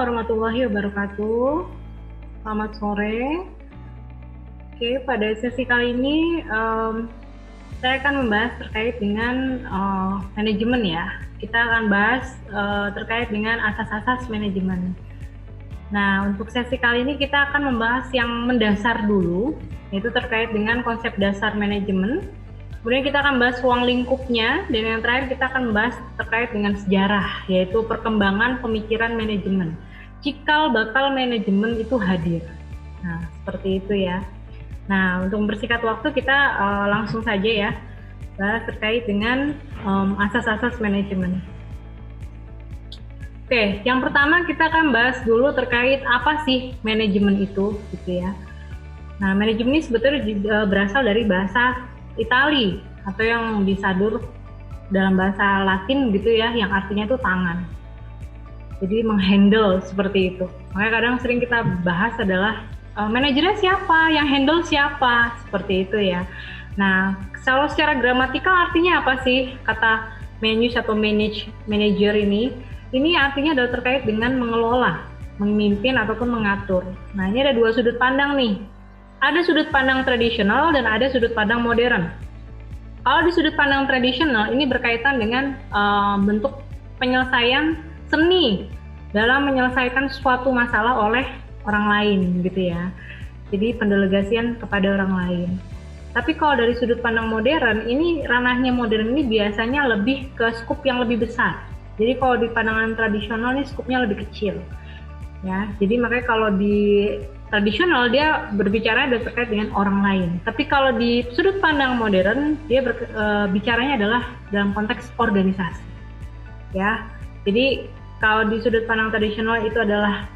warahmatullahi wabarakatuh. Selamat sore. Oke, pada sesi kali ini saya akan membahas terkait dengan manajemen ya. Kita akan bahas terkait dengan asas-asas manajemen. Nah, untuk sesi kali ini kita akan membahas yang mendasar dulu, yaitu terkait dengan konsep dasar manajemen. Kemudian kita akan bahas ruang lingkupnya, dan yang terakhir kita akan membahas terkait dengan sejarah, yaitu perkembangan pemikiran manajemen. Cikal bakal manajemen itu hadir. Nah, seperti itu ya. Nah, untuk mempersingkat waktu kita langsung saja ya, bahas terkait dengan asas-asas manajemen. Oke, yang pertama kita akan bahas dulu terkait apa sih manajemen itu, gitu ya. Nah, manajemen ini sebetulnya berasal dari bahasa Itali atau yang disadur dalam bahasa Latin gitu ya, yang artinya itu tangan. Jadi menghandle seperti itu. Makanya kadang sering kita bahas adalah manajernya siapa, yang handle siapa, seperti itu ya. Nah, kalau secara gramatikal artinya apa sih kata manage atau manager ini? Ini artinya adalah terkait dengan mengelola, memimpin ataupun mengatur. Nah, ini ada dua sudut pandang nih. Ada sudut pandang tradisional dan ada sudut pandang modern. Kalau di sudut pandang tradisional ini berkaitan dengan bentuk penyelesaian seni dalam menyelesaikan suatu masalah oleh orang lain gitu ya. Jadi pendelegasian kepada orang lain. Tapi kalau dari sudut pandang modern, ini ranahnya modern ini biasanya lebih ke skup yang lebih besar. Jadi kalau di pandangan tradisional ini skupnya lebih kecil. Ya, jadi makanya kalau di tradisional dia berbicara terkait dengan orang lain. Tapi kalau di sudut pandang modern dia bicaranya adalah dalam konteks organisasi. Ya, jadi kalau di sudut pandang tradisional itu adalah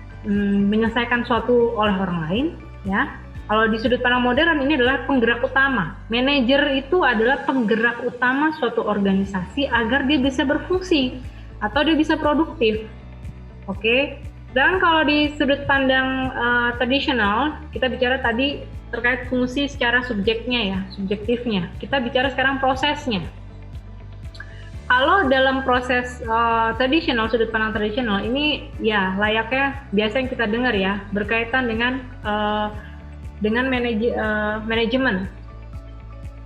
menyelesaikan suatu oleh orang lain. Ya, kalau di sudut pandang modern ini adalah penggerak utama. Manajer itu adalah penggerak utama suatu organisasi agar dia bisa berfungsi atau dia bisa produktif. Oke. Dan kalau di sudut pandang tradisional, kita bicara tadi terkait fungsi secara subjeknya ya, subjektifnya. Kita bicara sekarang prosesnya. Kalau dalam proses tradisional, sudut pandang tradisional ini ya layaknya biasa yang kita dengar ya, berkaitan dengan manajemen.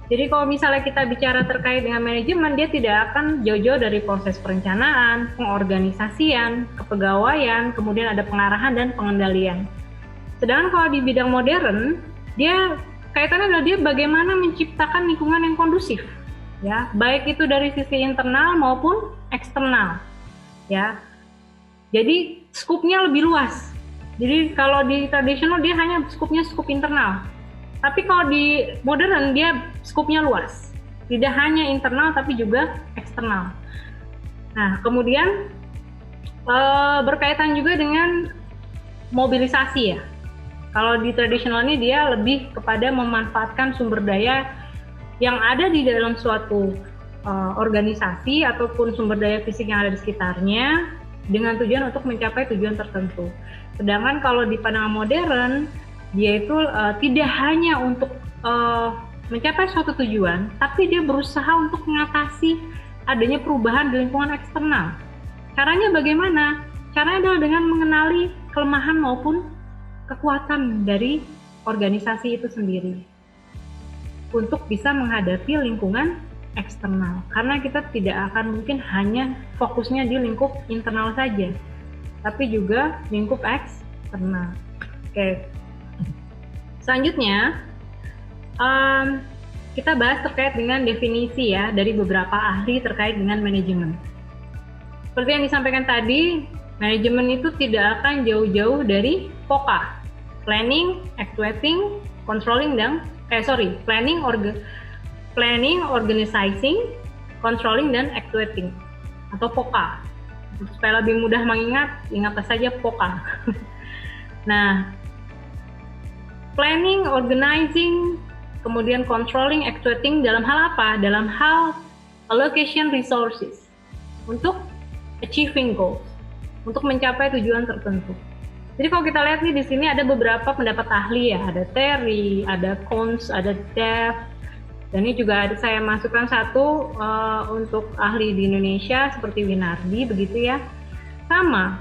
Jadi kalau misalnya kita bicara terkait dengan manajemen, dia tidak akan jauh-jauh dari proses perencanaan, pengorganisasian, kepegawaian, kemudian ada pengarahan dan pengendalian. Sedangkan kalau di bidang modern, dia kaitannya adalah dia bagaimana menciptakan lingkungan yang kondusif, ya, baik itu dari sisi internal maupun eksternal, ya. Jadi skupnya lebih luas. Jadi kalau di tradisional dia hanya skupnya skup internal. Tapi kalau di modern dia skupnya luas, tidak hanya internal tapi juga eksternal. Nah, kemudian berkaitan juga dengan mobilisasi ya. Kalau di tradisional ini dia lebih kepada memanfaatkan sumber daya yang ada di dalam suatu organisasi ataupun sumber daya fisik yang ada di sekitarnya dengan tujuan untuk mencapai tujuan tertentu. Sedangkan kalau di pandangan modern dia itu tidak hanya untuk mencapai suatu tujuan, tapi dia berusaha untuk mengatasi adanya perubahan di lingkungan eksternal. Caranya bagaimana? Caranya adalah dengan mengenali kelemahan maupun kekuatan dari organisasi itu sendiri untuk bisa menghadapi lingkungan eksternal. Karena kita tidak akan mungkin hanya fokusnya di lingkup internal saja, tapi juga lingkup eksternal. Oke. Selanjutnya, kita bahas terkait dengan definisi ya dari beberapa ahli terkait dengan manajemen. Seperti yang disampaikan tadi, manajemen itu tidak akan jauh-jauh dari POCA, planning, actuating, controlling dan planning, organizing, controlling dan actuating atau POCA. Supaya lebih mudah mengingat, ingat saja POCA. Nah, planning, organizing, kemudian controlling, actuating dalam hal apa? Dalam hal allocation resources untuk achieving goals, untuk mencapai tujuan tertentu. Jadi kalau kita lihat nih di sini ada beberapa pendapat ahli ya, ada Terry, ada Cons, ada Dev, dan ini juga ada saya masukkan satu untuk ahli di Indonesia seperti Winardi begitu ya. Sama.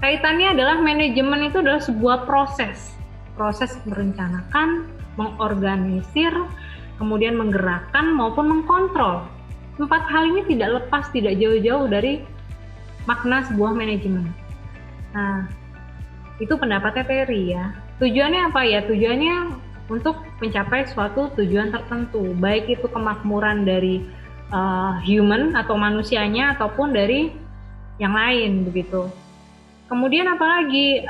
Kaitannya adalah manajemen itu adalah sebuah proses merencanakan, mengorganisir, kemudian menggerakkan maupun mengkontrol. 4 hal ini tidak lepas, tidak jauh-jauh dari makna sebuah manajemen. Nah, itu pendapatnya Terry ya. Tujuannya apa ya? Tujuannya untuk mencapai suatu tujuan tertentu, baik itu kemakmuran dari human atau manusianya ataupun dari yang lain begitu. Kemudian apalagi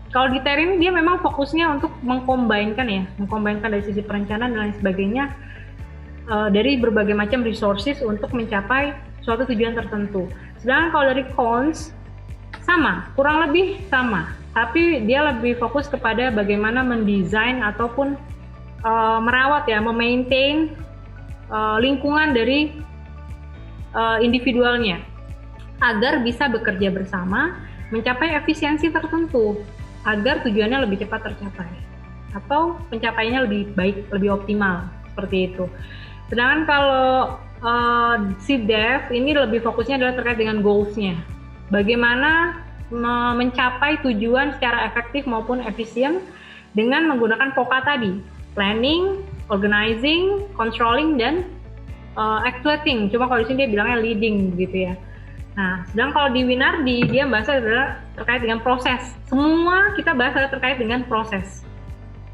kalau di Terry ini dia memang fokusnya untuk mengkombinkan dari sisi perencanaan dan lain sebagainya dari berbagai macam resources untuk mencapai suatu tujuan tertentu. Sedangkan kalau dari Cons sama, kurang lebih sama, tapi dia lebih fokus kepada bagaimana mendesain ataupun merawat memaintain lingkungan dari individualnya agar bisa bekerja bersama mencapai efisiensi tertentu agar tujuannya lebih cepat tercapai atau pencapaiannya lebih baik, lebih optimal seperti itu. Sedangkan kalau si Dev ini lebih fokusnya adalah terkait dengan goals-nya. Bagaimana mencapai tujuan secara efektif maupun efisien dengan menggunakan POCA tadi, planning, organizing, controlling, dan actuating. Cuma kalau di sini dia bilangnya leading gitu ya. Nah, sedang kalau di Winardi dia bahas adalah terkait dengan proses. Semua kita bahas adalah terkait dengan proses.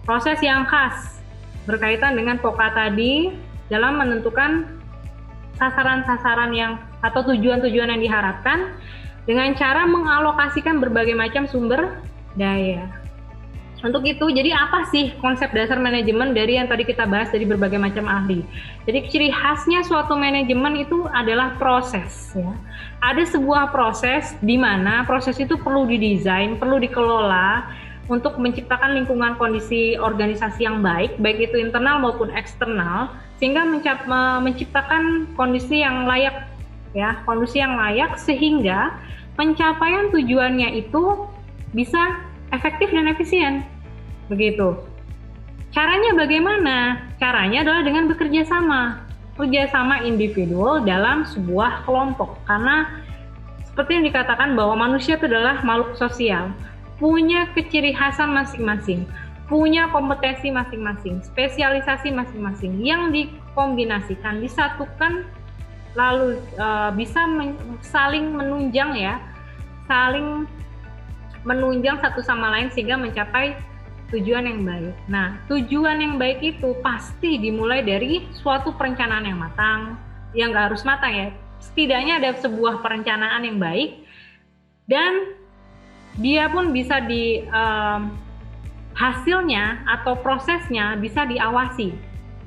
Proses yang khas berkaitan dengan POCA tadi dalam menentukan sasaran-sasaran yang atau tujuan-tujuan yang diharapkan dengan cara mengalokasikan berbagai macam sumber daya. Untuk itu, jadi apa sih konsep dasar manajemen dari yang tadi kita bahas dari berbagai macam ahli? Jadi ciri khasnya suatu manajemen itu adalah proses ya. Ada sebuah proses di mana proses itu perlu didesain, perlu dikelola untuk menciptakan lingkungan kondisi organisasi yang baik itu internal maupun eksternal, sehingga menciptakan kondisi yang layak ya, kondisi yang layak sehingga pencapaian tujuannya itu bisa efektif dan efisien. Begitu. Caranya bagaimana? Caranya adalah dengan bekerja sama. Kerjasama individual dalam sebuah kelompok. Karena seperti yang dikatakan bahwa manusia itu adalah makhluk sosial. Punya keciri khasan masing-masing. Punya kompetensi masing-masing. Spesialisasi masing-masing. Yang dikombinasikan, disatukan, lalu bisa saling menunjang ya. Saling menunjang satu sama lain sehingga mencapai tujuan yang baik. Nah, tujuan yang baik itu pasti dimulai dari suatu perencanaan yang matang, yang nggak harus matang ya. Setidaknya ada sebuah perencanaan yang baik dan dia pun bisa hasilnya atau prosesnya bisa diawasi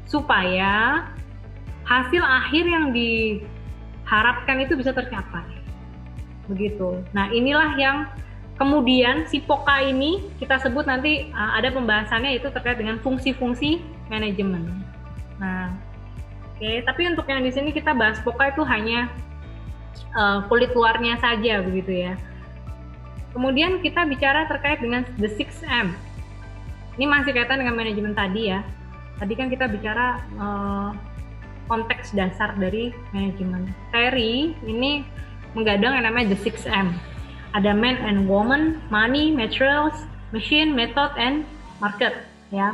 supaya hasil akhir yang diharapkan itu bisa tercapai. Begitu. Nah, inilah yang kemudian si POCA ini kita sebut nanti ada pembahasannya itu terkait dengan fungsi-fungsi manajemen. Nah, oke, tapi untuk yang di sini kita bahas POCA itu hanya kulit luarnya saja begitu ya. Kemudian kita bicara terkait dengan the 6M. Ini masih kaitan dengan manajemen tadi ya. Tadi kan kita bicara konteks dasar dari manajemen. Terry ini menggadang yang namanya the 6M. Ada man and woman, money, materials, machine, method, and market. Ya,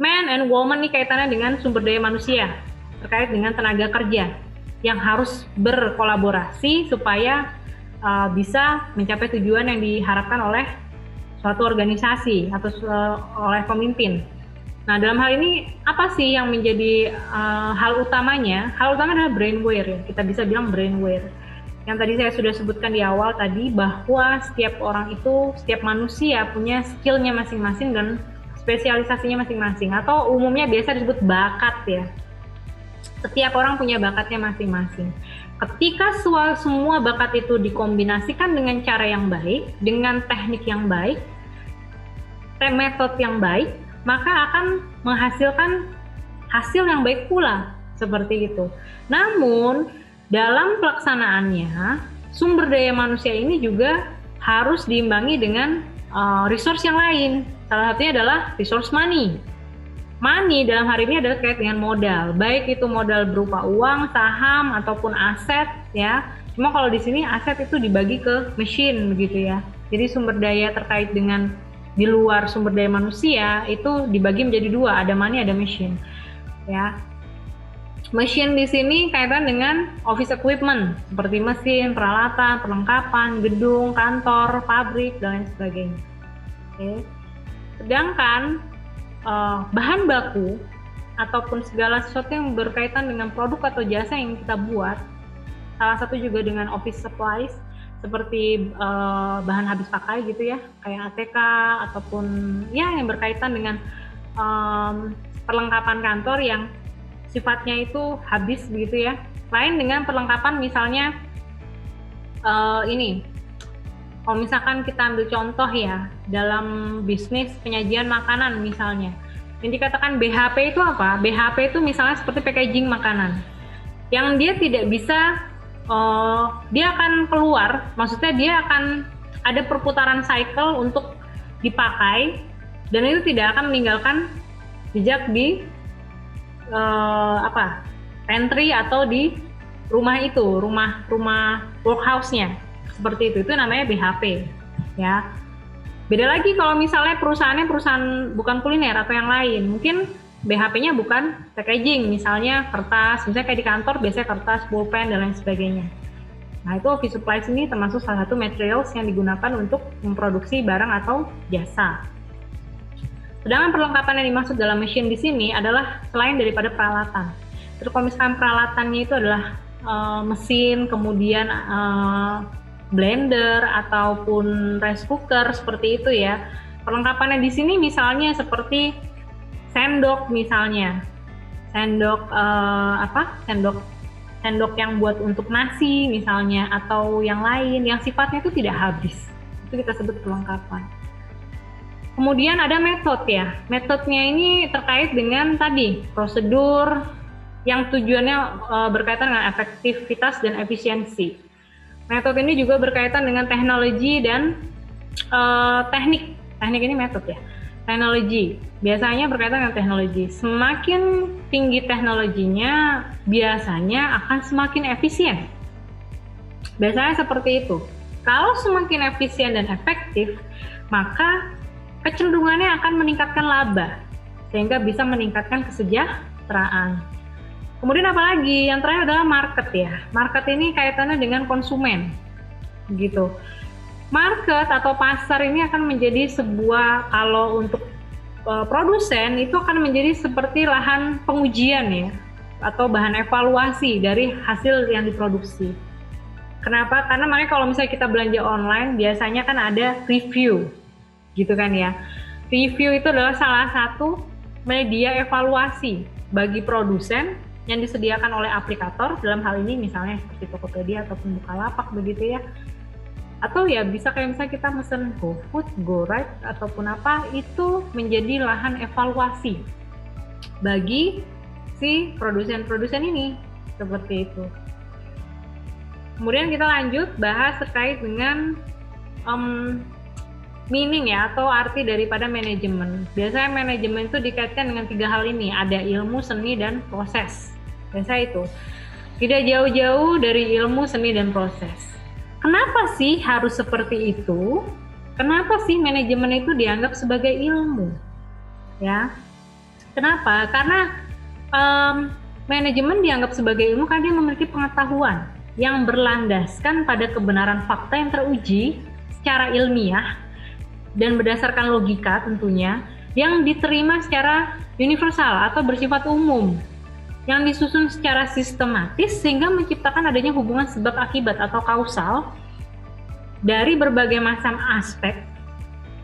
man and woman ini kaitannya dengan sumber daya manusia terkait dengan tenaga kerja yang harus berkolaborasi supaya bisa mencapai tujuan yang diharapkan oleh suatu organisasi atau oleh pemimpin. Nah, dalam hal ini apa sih yang menjadi hal utamanya? Hal utamanya adalah brainware ya. Kita bisa bilang brainware. Yang tadi saya sudah sebutkan di awal tadi bahwa setiap orang itu, setiap manusia punya skillnya masing-masing dan spesialisasinya masing-masing atau umumnya biasa disebut bakat ya. Setiap orang punya bakatnya masing-masing. Ketika semua bakat itu dikombinasikan dengan cara yang baik, dengan teknik yang baik, metode yang baik, maka akan menghasilkan hasil yang baik pula seperti itu. Namun dalam pelaksanaannya, sumber daya manusia ini juga harus diimbangi dengan resource yang lain. Salah satunya adalah resource money. Money dalam hari ini adalah terkait dengan modal, baik itu modal berupa uang, saham, ataupun aset, ya, Cuma kalau di sini aset itu dibagi ke mesin begitu ya. Jadi sumber daya terkait dengan di luar sumber daya manusia itu dibagi menjadi dua, ada money, ada mesin. Ya. Mesin di sini kaitan dengan office equipment seperti mesin, peralatan, perlengkapan, gedung, kantor, pabrik dan lain sebagainya. Oke. Sedangkan bahan baku ataupun segala sesuatu yang berkaitan dengan produk atau jasa yang kita buat, salah satu juga dengan office supplies seperti bahan habis pakai gitu ya, kayak ATK ataupun ya yang berkaitan dengan perlengkapan kantor yang sifatnya itu habis begitu ya. Lain dengan perlengkapan misalnya ini, kalau misalkan kita ambil contoh ya dalam bisnis penyajian makanan misalnya, yang dikatakan BHP itu apa? BHP itu misalnya seperti packaging makanan, yang dia tidak bisa, dia akan keluar, maksudnya dia akan ada perputaran cycle untuk dipakai dan itu tidak akan meninggalkan jejak di pantry atau di rumah itu, rumah workhouse-nya seperti itu namanya BHP ya. Beda lagi kalau misalnya perusahaan bukan kuliner atau yang lain, mungkin BHP-nya bukan packaging, misalnya kertas, misalnya kayak di kantor biasanya kertas, pulpen dan lain sebagainya. Nah itu office supplies ini termasuk salah satu materials yang digunakan untuk memproduksi barang atau jasa. Sedangkan perlengkapan yang dimaksud dalam mesin di sini adalah selain daripada peralatan. Terus kalau misalkan peralatannya itu adalah mesin, kemudian blender ataupun rice cooker seperti itu ya. Perlengkapannya di sini misalnya seperti sendok misalnya, sendok yang buat untuk nasi misalnya, atau yang lain yang sifatnya itu tidak habis, itu kita sebut perlengkapan. Kemudian ada metode ya. Metodenya ini terkait dengan tadi prosedur yang tujuannya berkaitan dengan efektivitas dan efisiensi. Metode ini juga berkaitan dengan teknologi dan teknik. Teknik ini metode ya. Teknologi biasanya berkaitan dengan teknologi. Semakin tinggi teknologinya, biasanya akan semakin efisien. Biasanya seperti itu. Kalau semakin efisien dan efektif, maka kecenderungannya akan meningkatkan laba, sehingga bisa meningkatkan kesejahteraan. Kemudian apalagi? Yang terakhir adalah market ya. Market ini kaitannya dengan konsumen, gitu. Market atau pasar ini akan menjadi sebuah, kalau untuk produsen itu akan menjadi seperti lahan pengujian ya, atau bahan evaluasi dari hasil yang diproduksi. Kenapa? Karena makanya kalau misalnya kita belanja online, biasanya kan ada review, gitu kan ya. Review itu adalah salah satu media evaluasi bagi produsen yang disediakan oleh aplikator, dalam hal ini misalnya seperti Tokopedia ataupun Bukalapak begitu ya. Atau ya bisa kayak misalnya kita mesen GoFood, GoRide ataupun apa, itu menjadi lahan evaluasi bagi si produsen-produsen ini, seperti itu. Kemudian kita lanjut bahas terkait dengan meaning ya, atau arti daripada manajemen. Biasanya manajemen itu dikaitkan dengan 3 hal ini, ada ilmu, seni, dan proses. Biasa itu. Tidak jauh-jauh dari ilmu, seni, dan proses. Kenapa sih harus seperti itu? Kenapa sih manajemen itu dianggap sebagai ilmu? Ya. Kenapa? Karena manajemen dianggap sebagai ilmu karena dia memiliki pengetahuan yang berlandaskan pada kebenaran fakta yang teruji secara ilmiah dan berdasarkan logika tentunya, yang diterima secara universal atau bersifat umum, yang disusun secara sistematis sehingga menciptakan adanya hubungan sebab akibat atau kausal dari berbagai macam aspek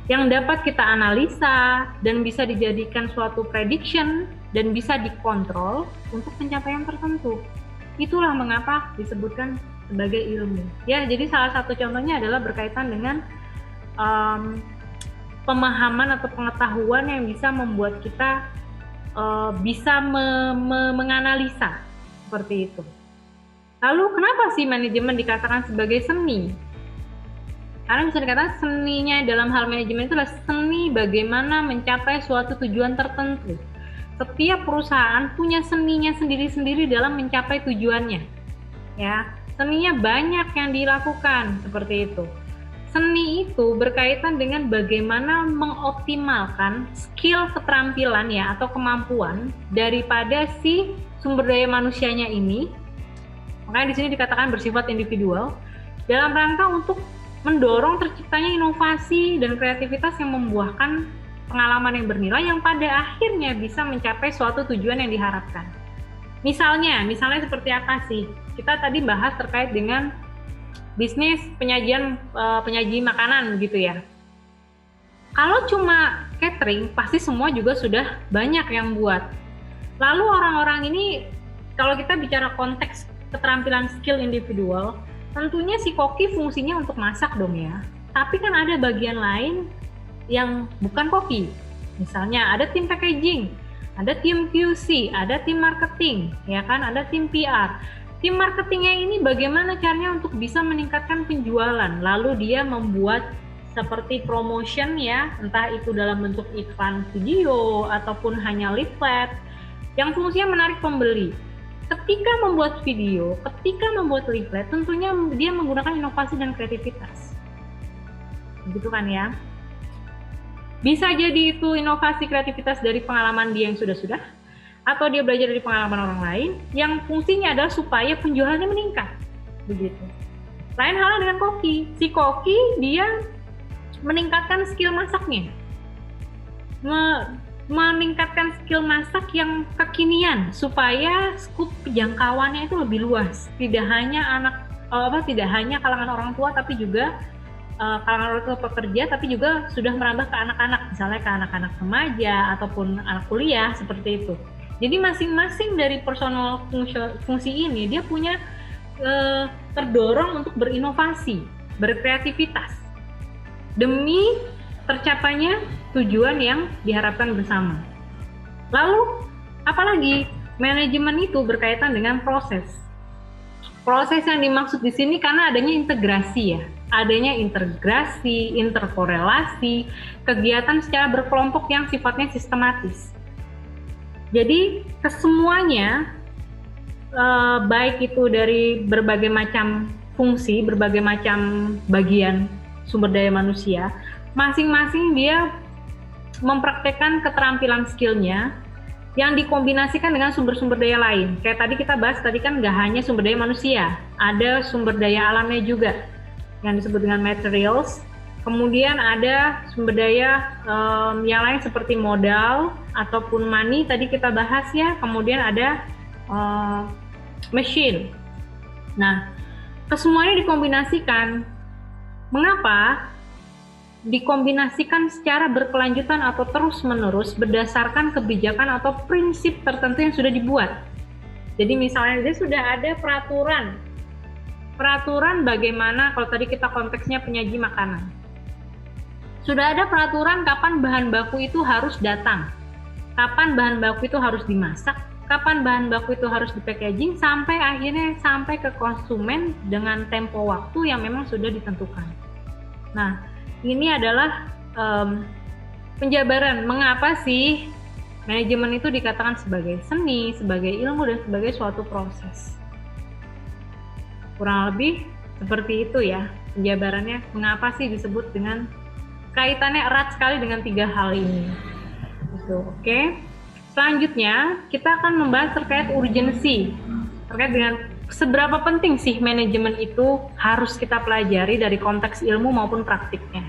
yang dapat kita analisa dan bisa dijadikan suatu prediction dan bisa dikontrol untuk pencapaian tertentu. Itulah mengapa disebutkan sebagai ilmu. Ya, jadi salah satu contohnya adalah berkaitan dengan pemahaman atau pengetahuan yang bisa membuat kita bisa menganalisa seperti itu. Lalu kenapa sih manajemen dikatakan sebagai seni? Karena bisa dikatakan seninya dalam hal manajemen itu adalah seni bagaimana mencapai suatu tujuan tertentu. Setiap perusahaan punya seninya sendiri-sendiri dalam mencapai tujuannya. Ya, Seninya banyak yang dilakukan seperti itu. Seni itu berkaitan dengan bagaimana mengoptimalkan skill keterampilan ya atau kemampuan daripada si sumber daya manusianya ini. Makanya di sini dikatakan bersifat individual dalam rangka untuk mendorong terciptanya inovasi dan kreativitas yang membuahkan pengalaman yang bernilai yang pada akhirnya bisa mencapai suatu tujuan yang diharapkan. Misalnya seperti apa sih? Kita tadi bahas terkait dengan bisnis penyaji makanan gitu ya. Kalau cuma catering, pasti semua juga sudah banyak yang buat. Lalu orang-orang ini, kalau kita bicara konteks keterampilan skill individual, tentunya si koki fungsinya untuk masak dong ya. Tapi kan ada bagian lain yang bukan koki. Misalnya ada tim packaging, ada tim QC, ada tim marketing, ya kan, ada tim PR. Tim marketingnya ini bagaimana caranya untuk bisa meningkatkan penjualan, lalu dia membuat seperti promotion ya, entah itu dalam bentuk iklan video ataupun hanya leaflet yang fungsinya menarik pembeli. Ketika membuat video, ketika membuat leaflet, tentunya dia menggunakan inovasi dan kreativitas. Begitu kan ya? Bisa jadi itu inovasi kreativitas dari pengalaman dia yang sudah-sudah, atau dia belajar dari pengalaman orang lain yang fungsinya adalah supaya penjualannya meningkat. Begitu. Lain halnya dengan koki. Si koki dia meningkatkan skill masaknya. Meningkatkan skill masak yang kekinian supaya skup jangkauannya itu lebih luas. Tidak hanya kalangan orang tua tapi juga kalangan orang tua pekerja, tapi juga sudah merambah ke anak-anak, misalnya ke anak-anak remaja ataupun anak kuliah seperti itu. Jadi masing-masing dari personal fungsi ini dia punya terdorong untuk berinovasi, berkreativitas demi tercapainya tujuan yang diharapkan bersama. Lalu apalagi manajemen itu berkaitan dengan proses. Proses yang dimaksud di sini karena adanya integrasi ya, adanya integrasi, interkorelasi, kegiatan secara berkelompok yang sifatnya sistematis. Jadi kesemuanya, baik itu dari berbagai macam fungsi, berbagai macam bagian sumber daya manusia, masing-masing dia mempraktekkan keterampilan skillnya yang dikombinasikan dengan sumber-sumber daya lain. Kayak tadi kita bahas, tadi kan nggak hanya sumber daya manusia, ada sumber daya alamnya juga yang disebut dengan materials. Kemudian ada sumber daya yang lain seperti modal ataupun money tadi kita bahas ya. Kemudian ada machine. Nah, kesemuanya dikombinasikan. Mengapa? Dikombinasikan secara berkelanjutan atau terus-menerus berdasarkan kebijakan atau prinsip tertentu yang sudah dibuat. Jadi misalnya dia sudah ada peraturan bagaimana, kalau tadi kita konteksnya penyaji makanan. Sudah ada peraturan kapan bahan baku itu harus datang, kapan bahan baku itu harus dimasak, kapan bahan baku itu harus di-packaging, sampai akhirnya sampai ke konsumen dengan tempo waktu yang memang sudah ditentukan. Nah, ini adalah penjabaran mengapa sih manajemen itu dikatakan sebagai seni, sebagai ilmu, dan sebagai suatu proses. Kurang lebih seperti itu ya penjabarannya, mengapa sih disebut dengan kaitannya erat sekali dengan tiga hal ini. Gitu, oke. Selanjutnya kita akan membahas terkait urgensi, terkait dengan seberapa penting sih manajemen itu harus kita pelajari dari konteks ilmu maupun praktiknya.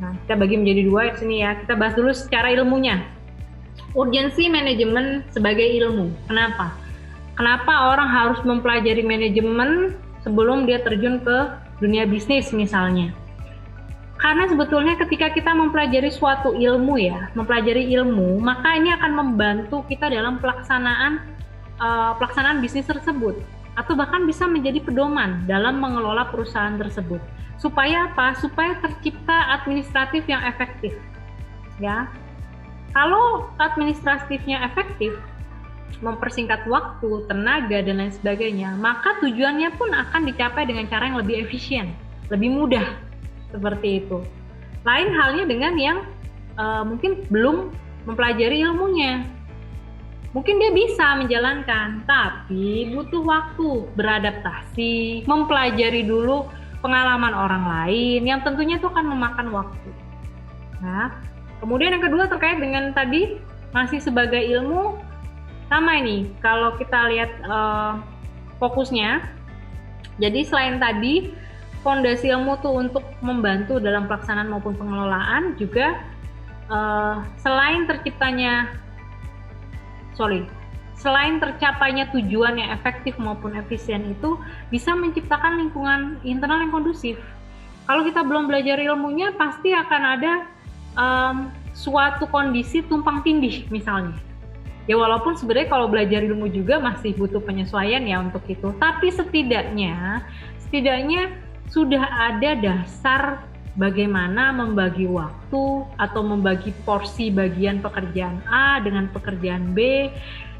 Nah, kita bagi menjadi dua di sini ya. Kita bahas dulu secara ilmunya. Urgensi manajemen sebagai ilmu. Kenapa? Kenapa orang harus mempelajari manajemen sebelum dia terjun ke dunia bisnis misalnya? Karena sebetulnya ketika kita mempelajari suatu ilmu ya, mempelajari ilmu, maka ini akan membantu kita dalam pelaksanaan bisnis tersebut, atau bahkan bisa menjadi pedoman dalam mengelola perusahaan tersebut. Supaya apa? Supaya tercipta administratif yang efektif. Ya, kalau administratifnya efektif, mempersingkat waktu, tenaga, dan lain sebagainya, maka tujuannya pun akan dicapai dengan cara yang lebih efisien, lebih mudah. Seperti itu. Lain halnya dengan yang mungkin belum mempelajari ilmunya. mungkin dia bisa menjalankan, tapi butuh waktu beradaptasi, mempelajari dulu pengalaman orang lain yang tentunya itu akan memakan waktu. Nah, kemudian yang kedua terkait dengan tadi masih sebagai ilmu, sama ini kalau kita lihat fokusnya. Jadi selain tadi fondasi ilmu tuh untuk membantu dalam pelaksanaan maupun pengelolaan, juga selain tercapainya tujuan yang efektif maupun efisien itu bisa menciptakan lingkungan internal yang kondusif. Kalau kita belum belajar ilmunya, pasti akan ada suatu kondisi tumpang tindih misalnya. Ya walaupun sebenarnya kalau belajar ilmu juga masih butuh penyesuaian ya untuk itu. Tapi setidaknya sudah ada dasar bagaimana membagi waktu atau membagi porsi bagian pekerjaan A dengan pekerjaan B.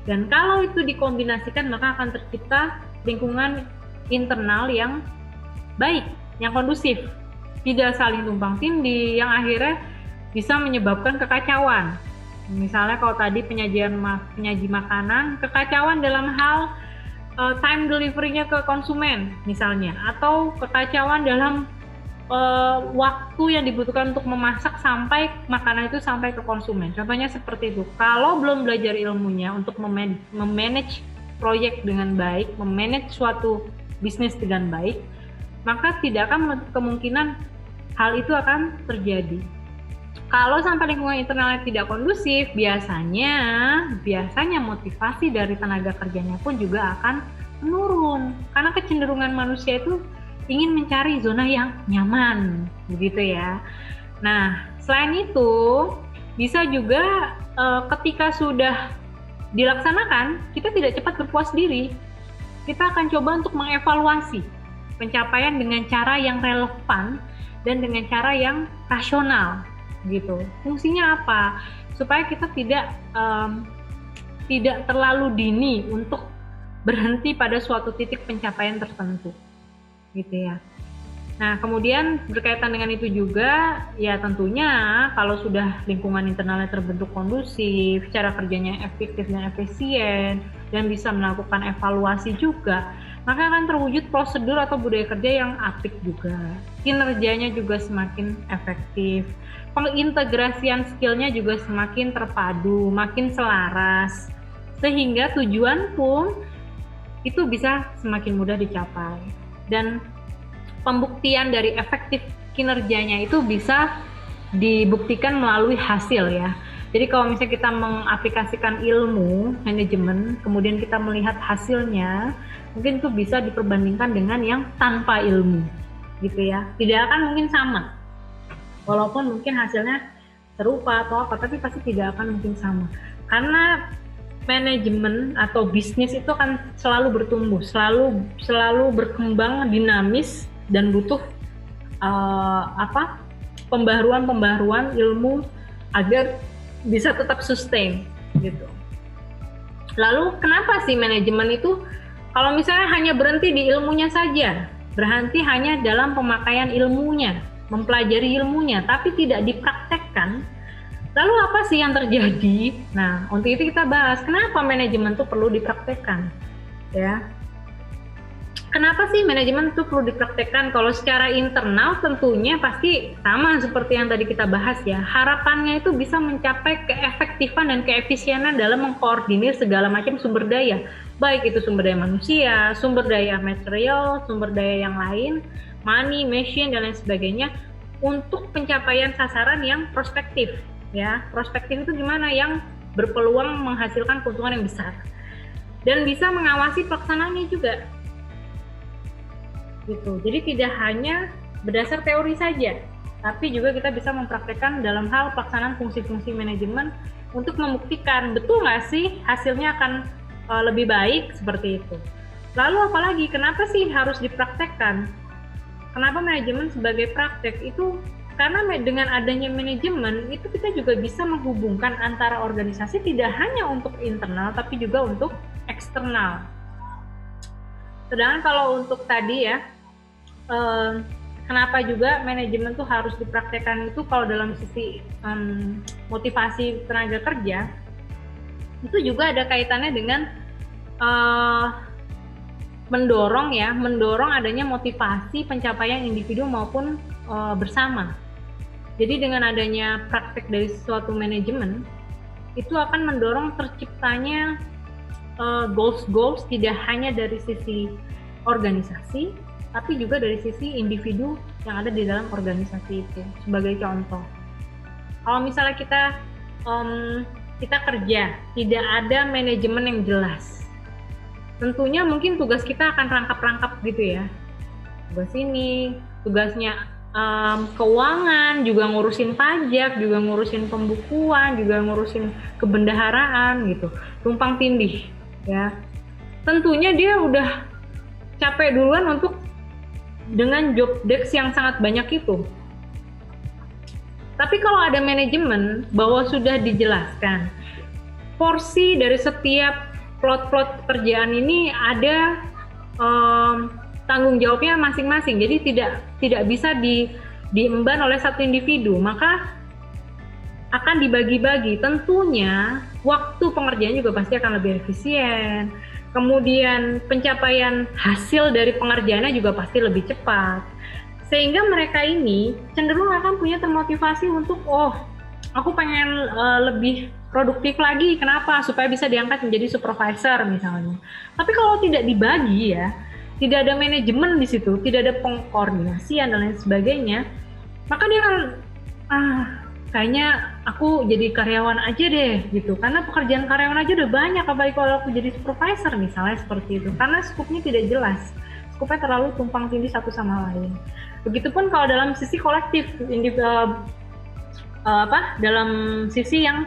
Dan kalau itu dikombinasikan, maka akan tercipta lingkungan internal yang baik, yang kondusif, tidak saling tumpang tindih, yang akhirnya bisa menyebabkan kekacauan. Misalnya kalau tadi penyaji makanan, kekacauan dalam hal time delivery-nya ke konsumen misalnya, atau kekacauan dalam waktu yang dibutuhkan untuk memasak sampai makanan itu sampai ke konsumen. Contohnya seperti itu. Kalau belum belajar ilmunya untuk memanage proyek dengan baik, memanage suatu bisnis dengan baik, maka tidak akan menutup kemungkinan hal itu akan terjadi. Kalau sampai lingkungan internalnya tidak kondusif, biasanya motivasi dari tenaga kerjanya pun juga akan menurun. Karena kecenderungan manusia itu ingin mencari zona yang nyaman, begitu ya. Nah, selain itu, bisa juga ketika sudah dilaksanakan, kita tidak cepat berpuas diri. Kita akan coba untuk mengevaluasi pencapaian dengan cara yang relevan dan dengan cara yang rasional, gitu. Fungsinya apa? Supaya kita tidak terlalu dini untuk berhenti pada suatu titik pencapaian tertentu, gitu ya. Nah, kemudian berkaitan dengan itu juga, ya tentunya kalau sudah lingkungan internalnya terbentuk kondusif, cara kerjanya efektif dan efisien, dan bisa melakukan evaluasi juga, maka akan terwujud prosedur atau budaya kerja yang apik juga. Kinerjanya juga semakin efektif, pengintegrasian skillnya juga semakin terpadu, makin selaras, sehingga tujuan pun itu bisa semakin mudah dicapai. Dan pembuktian dari efektif kinerjanya itu bisa dibuktikan melalui hasil ya. Jadi kalau misalnya kita mengaplikasikan ilmu manajemen, kemudian kita melihat hasilnya, mungkin itu bisa diperbandingkan dengan yang tanpa ilmu, gitu ya. Tidak akan mungkin sama, walaupun mungkin hasilnya serupa atau apa, tapi pasti tidak akan mungkin sama. Karena manajemen atau bisnis itu kan selalu bertumbuh, selalu berkembang, dinamis, dan butuh pembaruan ilmu agar bisa tetap sustain gitu. Lalu kenapa sih manajemen itu kalau misalnya hanya berhenti di ilmunya saja, berhenti hanya dalam pemakaian ilmunya, mempelajari ilmunya, tapi tidak dipraktekkan? Lalu apa sih yang terjadi? Nah, untuk itu kita bahas kenapa manajemen itu perlu dipraktekkan, ya. Kenapa sih manajemen itu perlu dipraktekkan? Kalau secara internal tentunya pasti sama seperti yang tadi kita bahas ya. Harapannya itu bisa mencapai keefektifan dan keefisienan dalam mengkoordinir segala macam sumber daya. Baik itu sumber daya manusia, sumber daya material, sumber daya yang lain, money, machine, dan lain sebagainya untuk pencapaian sasaran yang prospektif. Ya, prospektif itu gimana? Yang berpeluang menghasilkan keuntungan yang besar dan bisa mengawasi pelaksanaannya juga gitu. Jadi tidak hanya berdasar teori saja, tapi juga kita bisa mempraktekkan dalam hal pelaksanaan fungsi-fungsi manajemen untuk membuktikan betul nggak sih hasilnya akan lebih baik seperti itu. Lalu apalagi kenapa sih harus dipraktekkan? Kenapa manajemen sebagai praktek itu? Karena dengan adanya manajemen itu kita juga bisa menghubungkan antara organisasi tidak hanya untuk internal tapi juga untuk eksternal. Sedangkan kalau untuk tadi ya, kenapa juga manajemen tuh harus dipraktekkan itu kalau dalam sisi motivasi tenaga kerja, itu juga ada kaitannya dengan mendorong adanya motivasi pencapaian individu maupun bersama. Jadi dengan adanya praktek dari suatu manajemen, itu akan mendorong terciptanya goals tidak hanya dari sisi organisasi, tapi juga dari sisi individu yang ada di dalam organisasi itu. Sebagai contoh, kalau misalnya kita kerja, tidak ada manajemen yang jelas, tentunya mungkin tugas kita akan rangkap-rangkap gitu ya. Tugas ini, tugasnya keuangan, juga ngurusin pajak, juga ngurusin pembukuan, juga ngurusin kebendaharaan gitu, tumpang tindih ya. Tentunya dia udah capek duluan untuk dengan job desk yang sangat banyak itu. Tapi kalau ada manajemen bahwa sudah dijelaskan porsi dari setiap plot-plot pekerjaan ini ada tanggung jawabnya masing-masing, jadi tidak bisa diemban oleh satu individu, maka akan dibagi-bagi. Tentunya waktu pengerjaan juga pasti akan lebih efisien, kemudian pencapaian hasil dari pengerjaannya juga pasti lebih cepat, sehingga mereka ini cenderung akan punya termotivasi untuk aku pengen lebih produktif lagi. Kenapa? Supaya bisa diangkat menjadi supervisor misalnya. Tapi kalau tidak dibagi ya, tidak ada manajemen di situ, tidak ada pengkoordinasian dan lain sebagainya, maka dia akan kayaknya aku jadi karyawan aja deh gitu, karena pekerjaan karyawan aja udah banyak, apalagi kalau aku jadi supervisor misalnya, seperti itu, karena skupnya tidak jelas, skupnya terlalu tumpang tindih satu sama lain. Begitupun kalau dalam sisi kolektif, dalam sisi yang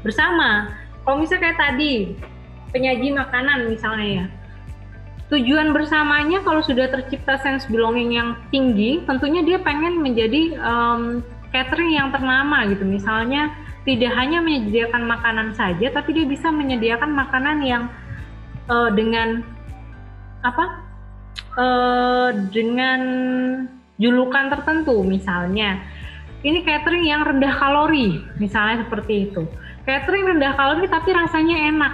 bersama. Kalau misalnya kayak tadi penyaji makanan misalnya ya, tujuan bersamanya kalau sudah tercipta sense belonging yang tinggi, tentunya dia pengen menjadi catering yang ternama gitu. Misalnya tidak hanya menyediakan makanan saja, tapi dia bisa menyediakan makanan yang dengan dengan julukan tertentu. Misalnya ini catering yang rendah kalori, misalnya seperti itu. Catering rendah kalori tapi rasanya enak,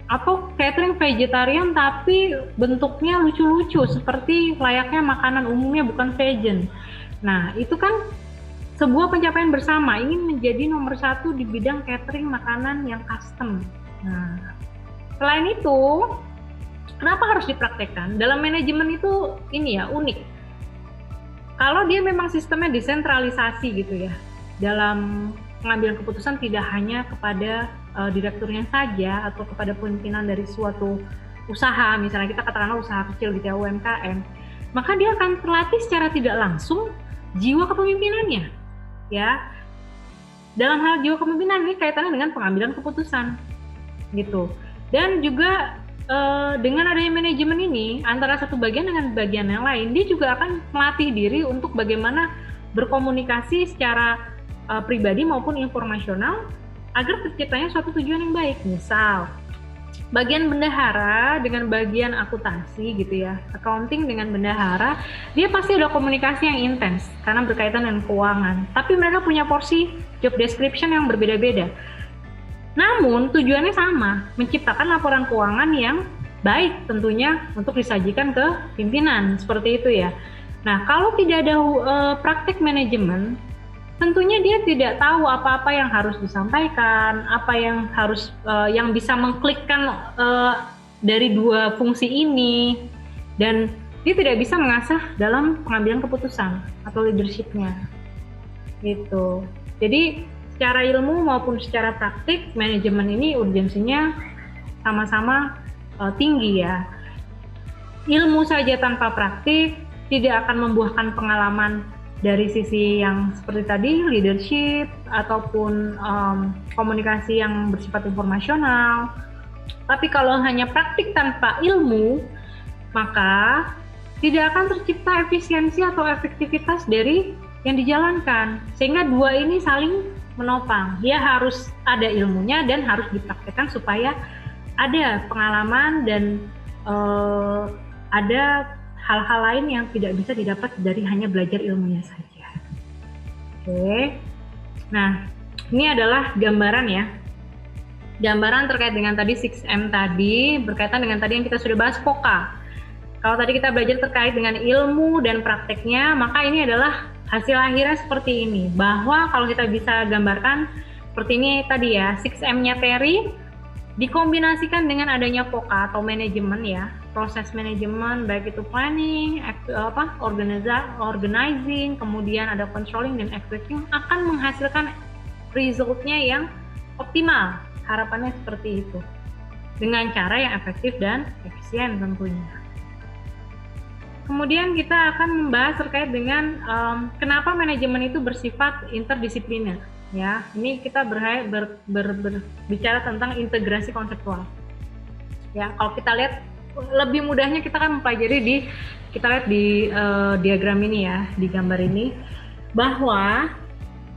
atau catering vegetarian tapi bentuknya lucu-lucu seperti layaknya makanan umumnya, bukan vegan. Nah, itu kan sebuah pencapaian bersama, ingin menjadi nomor satu di bidang catering makanan yang custom. Nah, selain itu, kenapa harus dipraktekkan? Dalam manajemen itu ini ya, unik. Kalau dia memang sistemnya desentralisasi gitu ya, dalam pengambilan keputusan tidak hanya kepada direkturnya saja atau kepada pimpinan dari suatu usaha, misalnya kita katakanlah usaha kecil gitu ya, UMKM, maka dia akan terlatih secara tidak langsung jiwa kepemimpinannya ya. Dalam hal jiwa kepemimpinan ini kaitannya dengan pengambilan keputusan gitu. Dan juga dengan adanya manajemen ini antara satu bagian dengan bagian yang lain, dia juga akan melatih diri untuk bagaimana berkomunikasi secara pribadi maupun informasional agar terciptanya suatu tujuan yang baik. Misal bagian bendahara dengan bagian akuntansi gitu ya, accounting dengan bendahara, dia pasti ada komunikasi yang intens karena berkaitan dengan keuangan, tapi mereka punya porsi job description yang berbeda-beda. Namun tujuannya sama, menciptakan laporan keuangan yang baik tentunya untuk disajikan ke pimpinan, seperti itu ya. Nah, kalau tidak ada praktek manajemen, tentunya dia tidak tahu apa-apa yang harus disampaikan, apa yang harus yang bisa mengklikkan dari dua fungsi ini, dan dia tidak bisa mengasah dalam pengambilan keputusan atau leadership-nya gitu. Jadi secara ilmu maupun secara praktik, manajemen ini urgensinya sama-sama tinggi ya. Ilmu saja tanpa praktik tidak akan membuahkan pengalaman dari sisi yang seperti tadi, leadership ataupun komunikasi yang bersifat informasional. Tapi kalau hanya praktik tanpa ilmu, maka tidak akan tercipta efisiensi atau efektivitas dari yang dijalankan. Sehingga dua ini saling menopang. Dia harus ada ilmunya dan harus dipraktikkan supaya ada pengalaman dan ada hal-hal lain yang tidak bisa didapat dari hanya belajar ilmunya saja. Oke. Nah, ini adalah gambaran ya. gambaran terkait dengan tadi 6M tadi, berkaitan dengan tadi yang kita sudah bahas POKA. Kalau tadi kita belajar terkait dengan ilmu dan prakteknya, maka ini adalah hasil akhirnya seperti ini. Bahwa kalau kita bisa gambarkan seperti ini tadi ya, 6M-nya Terry dikombinasikan dengan adanya POKA atau manajemen ya, proses manajemen, baik itu planning, organizing, kemudian ada controlling dan executing, akan menghasilkan resultnya yang optimal. Harapannya seperti itu, dengan cara yang efektif dan efisien tentunya. Kemudian kita akan membahas terkait dengan kenapa manajemen itu bersifat interdisipliner. Ya, ini kita berbicara tentang integrasi konseptual. Ya, kalau kita lihat lebih mudahnya kita kan mempelajari kita lihat di diagram ini ya, di gambar ini, bahwa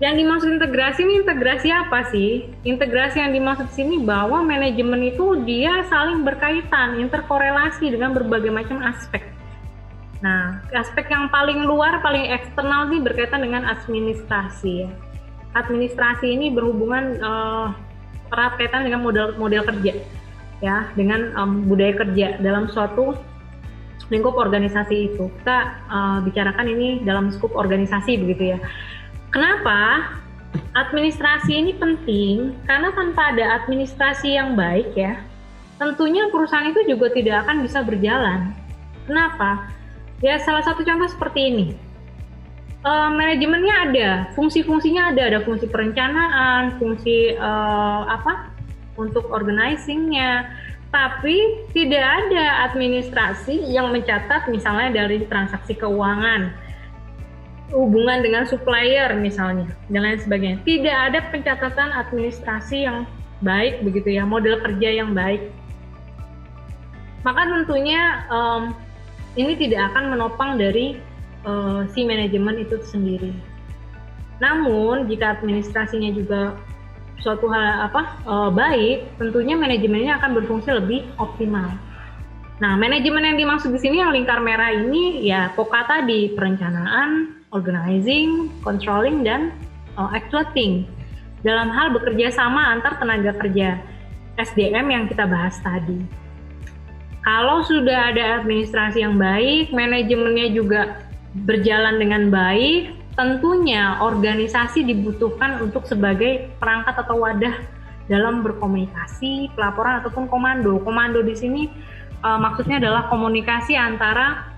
yang dimaksud integrasi ini integrasi apa sih? Integrasi yang dimaksud sini bahwa manajemen itu dia saling berkaitan, interkorelasi dengan berbagai macam aspek. Nah, aspek yang paling luar, paling eksternal nih berkaitan dengan administrasi ya. Administrasi ini berhubungan erat kaitan dengan model kerja ya, dengan budaya kerja dalam suatu lingkup organisasi itu. Kita bicarakan ini dalam skup organisasi begitu ya. Kenapa administrasi ini penting? Karena tanpa ada administrasi yang baik ya, tentunya perusahaan itu juga tidak akan bisa berjalan. Kenapa? Ya salah satu contoh seperti ini. Manajemennya ada, fungsi-fungsinya ada fungsi perencanaan, fungsi untuk organizingnya, tapi tidak ada administrasi yang mencatat misalnya dari transaksi keuangan, hubungan dengan supplier misalnya, dan lain sebagainya. Tidak ada pencatatan administrasi yang baik begitu ya, model kerja yang baik. Maka tentunya ini tidak akan menopang dari si manajemen itu sendiri. Namun jika administrasinya juga suatu hal baik, tentunya manajemennya akan berfungsi lebih optimal. Nah, manajemen yang dimaksud di sini yang lingkar merah ini ya POKA tadi, perencanaan, organizing, controlling, dan executing dalam hal bekerja sama antar tenaga kerja, SDM yang kita bahas tadi. Kalau sudah ada administrasi yang baik, manajemennya juga berjalan dengan baik, tentunya organisasi dibutuhkan untuk sebagai perangkat atau wadah dalam berkomunikasi, pelaporan ataupun komando. Komando di sini maksudnya adalah komunikasi antara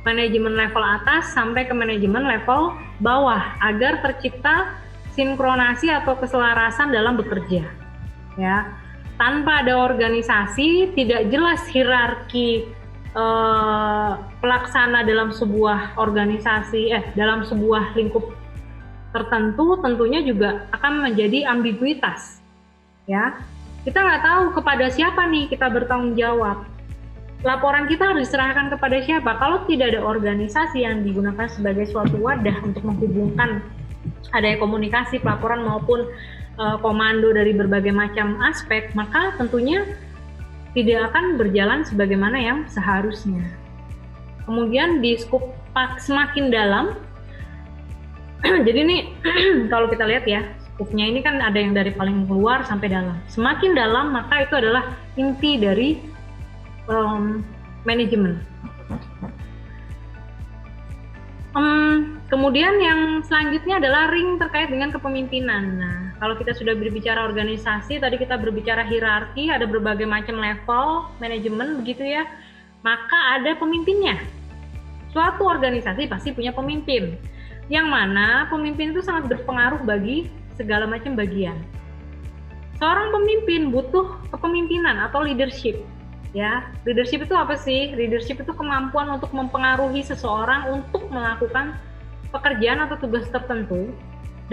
manajemen level atas sampai ke manajemen level bawah agar tercipta sinkronasi atau keselarasan dalam bekerja. Ya, tanpa ada organisasi, tidak jelas hierarki pelaksana dalam sebuah organisasi, dalam sebuah lingkup tertentu, tentunya juga akan menjadi ambiguitas. Ya, kita nggak tahu kepada siapa nih kita bertanggung jawab. Laporan kita harus diserahkan kepada siapa? Kalau tidak ada organisasi yang digunakan sebagai suatu wadah untuk menghubungkan adanya komunikasi, pelaporan maupun komando dari berbagai macam aspek, maka tentunya tidak akan berjalan sebagaimana yang seharusnya. Kemudian di skup semakin dalam, jadi ini kalau kita lihat ya, skupnya ini kan ada yang dari paling luar sampai dalam. Semakin dalam maka itu adalah inti dari manajemen. Kemudian yang selanjutnya adalah ring terkait dengan kepemimpinan. Nah, kalau kita sudah berbicara organisasi, tadi kita berbicara hierarki, ada berbagai macam level manajemen begitu ya, maka ada pemimpinnya. Suatu organisasi pasti punya pemimpin, yang mana pemimpin itu sangat berpengaruh bagi segala macam bagian. Seorang pemimpin butuh kepemimpinan atau leadership. Ya, leadership itu apa sih? Leadership itu kemampuan untuk mempengaruhi seseorang untuk melakukan pekerjaan atau tugas tertentu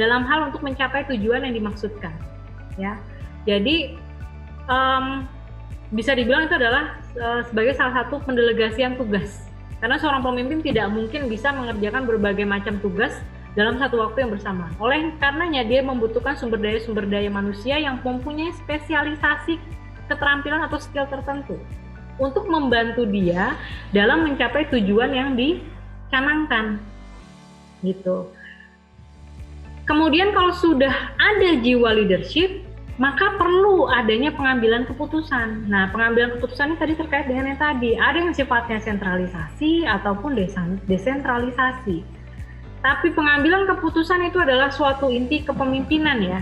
dalam hal untuk mencapai tujuan yang dimaksudkan. Ya, jadi bisa dibilang itu adalah sebagai salah satu pendelegasian tugas. Karena seorang pemimpin tidak mungkin bisa mengerjakan berbagai macam tugas dalam satu waktu yang bersamaan. Oleh karenanya dia membutuhkan sumber daya manusia yang mempunyai spesialisasi keterampilan atau skill tertentu untuk membantu dia dalam mencapai tujuan yang dicanangkan gitu. Kemudian kalau sudah ada jiwa leadership, maka perlu adanya pengambilan keputusan. Nah, pengambilan keputusan ini tadi terkait dengan yang tadi, ada yang sifatnya sentralisasi ataupun desentralisasi. Tapi pengambilan keputusan itu adalah suatu inti kepemimpinan ya,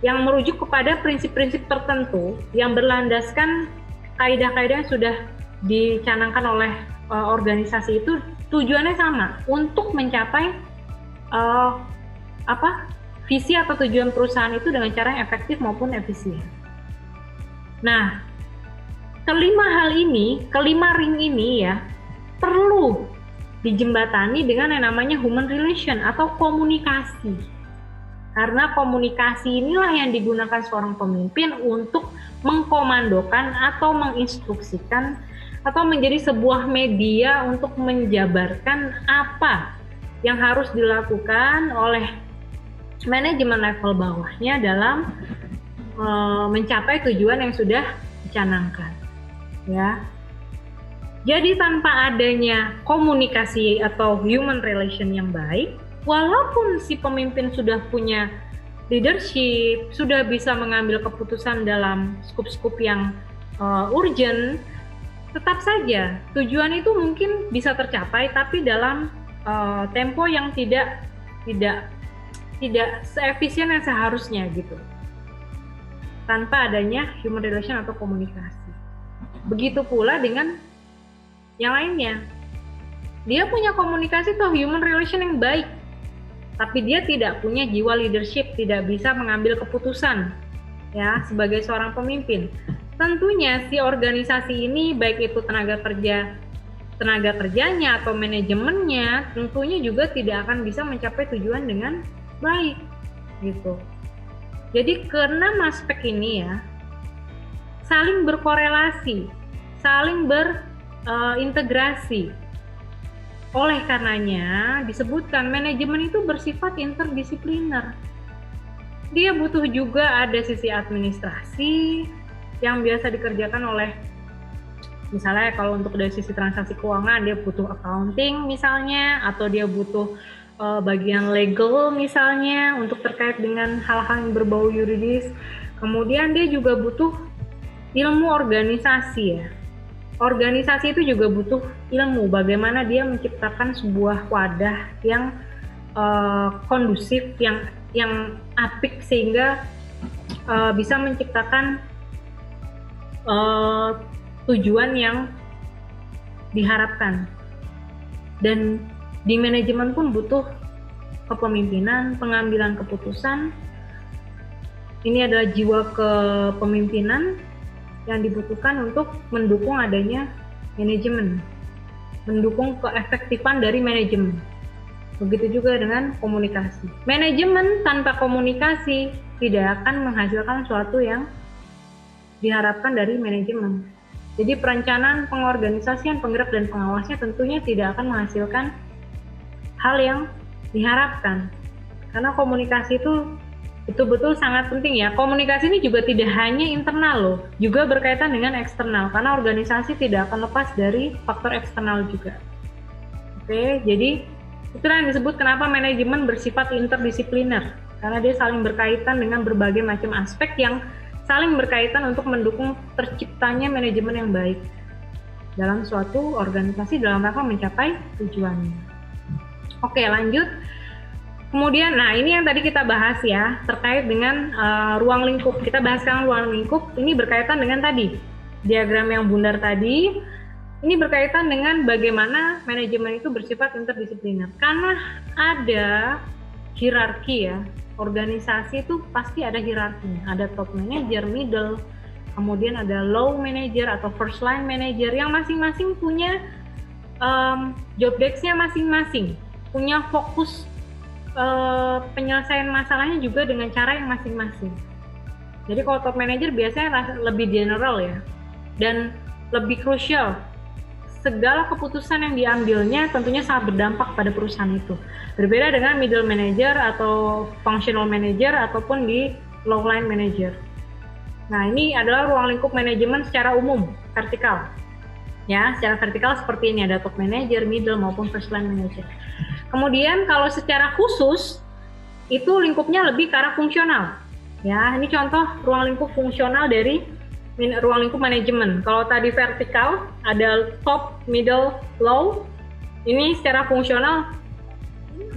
yang merujuk kepada prinsip-prinsip tertentu yang berlandaskan kaidah-kaidah yang sudah dicanangkan oleh organisasi itu. Tujuannya sama, untuk mencapai visi atau tujuan perusahaan itu dengan cara yang efektif maupun efisien. Nah, kelima ring ini ya perlu dijembatani dengan yang namanya human relation atau komunikasi. Karena komunikasi inilah yang digunakan seorang pemimpin untuk mengkomandokan atau menginstruksikan atau menjadi sebuah media untuk menjabarkan apa yang harus dilakukan oleh manajemen level bawahnya dalam mencapai tujuan yang sudah dicanangkan, ya. Jadi tanpa adanya komunikasi atau human relation yang baik, walaupun si pemimpin sudah punya leadership, sudah bisa mengambil keputusan dalam skup-skup yang urgent, tetap saja tujuan itu mungkin bisa tercapai, tapi dalam tempo yang tidak seefisien yang seharusnya gitu, tanpa adanya human relation atau komunikasi. Begitu pula dengan yang lainnya, dia punya komunikasi atau human relation yang baik, tapi dia tidak punya jiwa leadership, tidak bisa mengambil keputusan ya sebagai seorang pemimpin. Tentunya si organisasi ini, baik itu tenaga kerjanya atau manajemennya, tentunya juga tidak akan bisa mencapai tujuan dengan baik gitu. Jadi keenam aspek ini ya saling berkorelasi, saling berintegrasi. Oleh karenanya disebutkan manajemen itu bersifat interdisipliner. Dia butuh juga ada sisi administrasi yang biasa dikerjakan oleh, misalnya kalau untuk dari sisi transaksi keuangan dia butuh accounting misalnya, atau dia butuh bagian legal misalnya untuk terkait dengan hal-hal yang berbau yuridis. Kemudian dia juga butuh ilmu organisasi ya. Organisasi itu juga butuh ilmu bagaimana dia menciptakan sebuah wadah yang kondusif, yang apik sehingga bisa menciptakan tujuan yang diharapkan. Dan di manajemen pun butuh kepemimpinan, pengambilan keputusan. Ini adalah jiwa kepemimpinan yang dibutuhkan untuk mendukung adanya manajemen, mendukung keefektifan dari manajemen. Begitu juga dengan komunikasi. Manajemen tanpa komunikasi tidak akan menghasilkan sesuatu yang diharapkan dari manajemen. Jadi perencanaan, pengorganisasian, penggerak dan pengawasnya tentunya tidak akan menghasilkan hal yang diharapkan. Karena komunikasi itu betul-betul sangat penting ya. Komunikasi ini juga tidak hanya internal loh, juga berkaitan dengan eksternal. Karena organisasi tidak akan lepas dari faktor eksternal juga. Oke, jadi itulah yang disebut kenapa manajemen bersifat interdisipliner. Karena dia saling berkaitan dengan berbagai macam aspek yang saling berkaitan untuk mendukung terciptanya manajemen yang baik dalam suatu organisasi dalam rangka mencapai tujuannya. Oke, lanjut. Kemudian, nah ini yang tadi kita bahas ya, terkait dengan ruang lingkup. Kita bahas sekarang ruang lingkup, ini berkaitan dengan tadi, diagram yang bundar tadi, ini berkaitan dengan bagaimana manajemen itu bersifat interdisipliner. Karena ada hierarki ya, organisasi itu pasti ada hierarkinya. Ada top manager, middle, kemudian ada low manager atau first line manager yang masing-masing punya job desk-nya masing-masing, punya fokus penyelesaian masalahnya juga dengan cara yang masing-masing. Jadi kalau top manager biasanya lebih general ya, dan lebih krusial. Segala keputusan yang diambilnya tentunya sangat berdampak pada perusahaan itu. Berbeda dengan middle manager atau functional manager ataupun di low line manager. Nah ini adalah ruang lingkup manajemen secara umum, vertikal. Ya, secara vertikal seperti ini, ada top manager, middle maupun first line manager. Kemudian kalau secara khusus itu lingkupnya lebih ke arah fungsional, Ya, ini contoh ruang lingkup fungsional dari ruang lingkup manajemen. Kalau tadi vertikal ada top, middle, low. Ini secara fungsional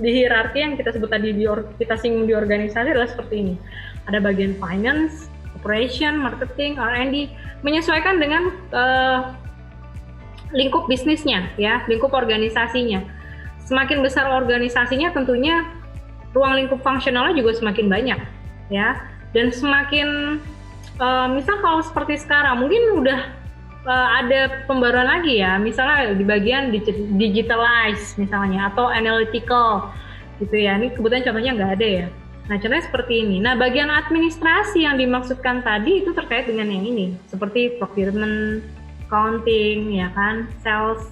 di hierarki yang kita sebut tadi kita singgung di organisasi adalah seperti ini. Ada bagian finance, operation, marketing, R&D, menyesuaikan dengan lingkup bisnisnya, ya, lingkup organisasinya. Semakin besar organisasinya, tentunya ruang lingkup fungsionalnya juga semakin banyak, ya. Dan semakin misal kalau seperti sekarang mungkin udah ada pembaruan lagi ya, misalnya di bagian digitalize misalnya atau analytical gitu ya. Ini kebetulan contohnya nggak ada ya. Nah, contohnya seperti ini. Nah, bagian administrasi yang dimaksudkan tadi itu terkait dengan yang ini, seperti procurement, accounting, ya kan, sales.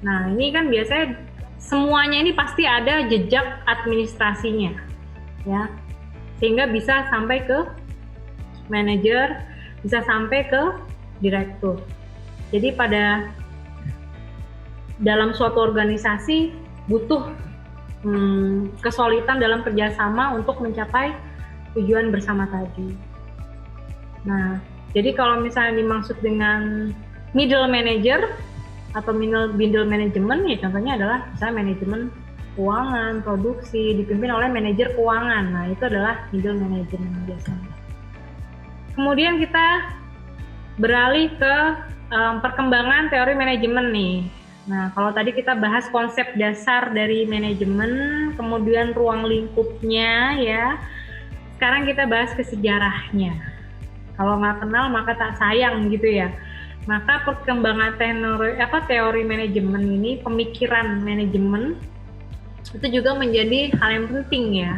Nah, ini kan biasanya semuanya ini pasti ada jejak administrasinya, ya, sehingga bisa sampai ke manajer, bisa sampai ke direktur. Jadi dalam suatu organisasi butuh kesulitan dalam kerjasama untuk mencapai tujuan bersama tadi. Nah, jadi kalau misalnya dimaksud dengan middle manager atau middle management, ya contohnya adalah misalnya manajemen keuangan, produksi, dipimpin oleh manajer keuangan. Nah, itu adalah middle management biasanya. Kemudian kita beralih ke perkembangan teori manajemen nih. Nah, kalau tadi kita bahas konsep dasar dari manajemen, kemudian ruang lingkupnya, ya. Sekarang kita bahas ke sejarahnya. Kalau nggak kenal maka tak sayang gitu ya. Maka perkembangan teori manajemen ini, pemikiran manajemen itu juga menjadi hal yang penting ya.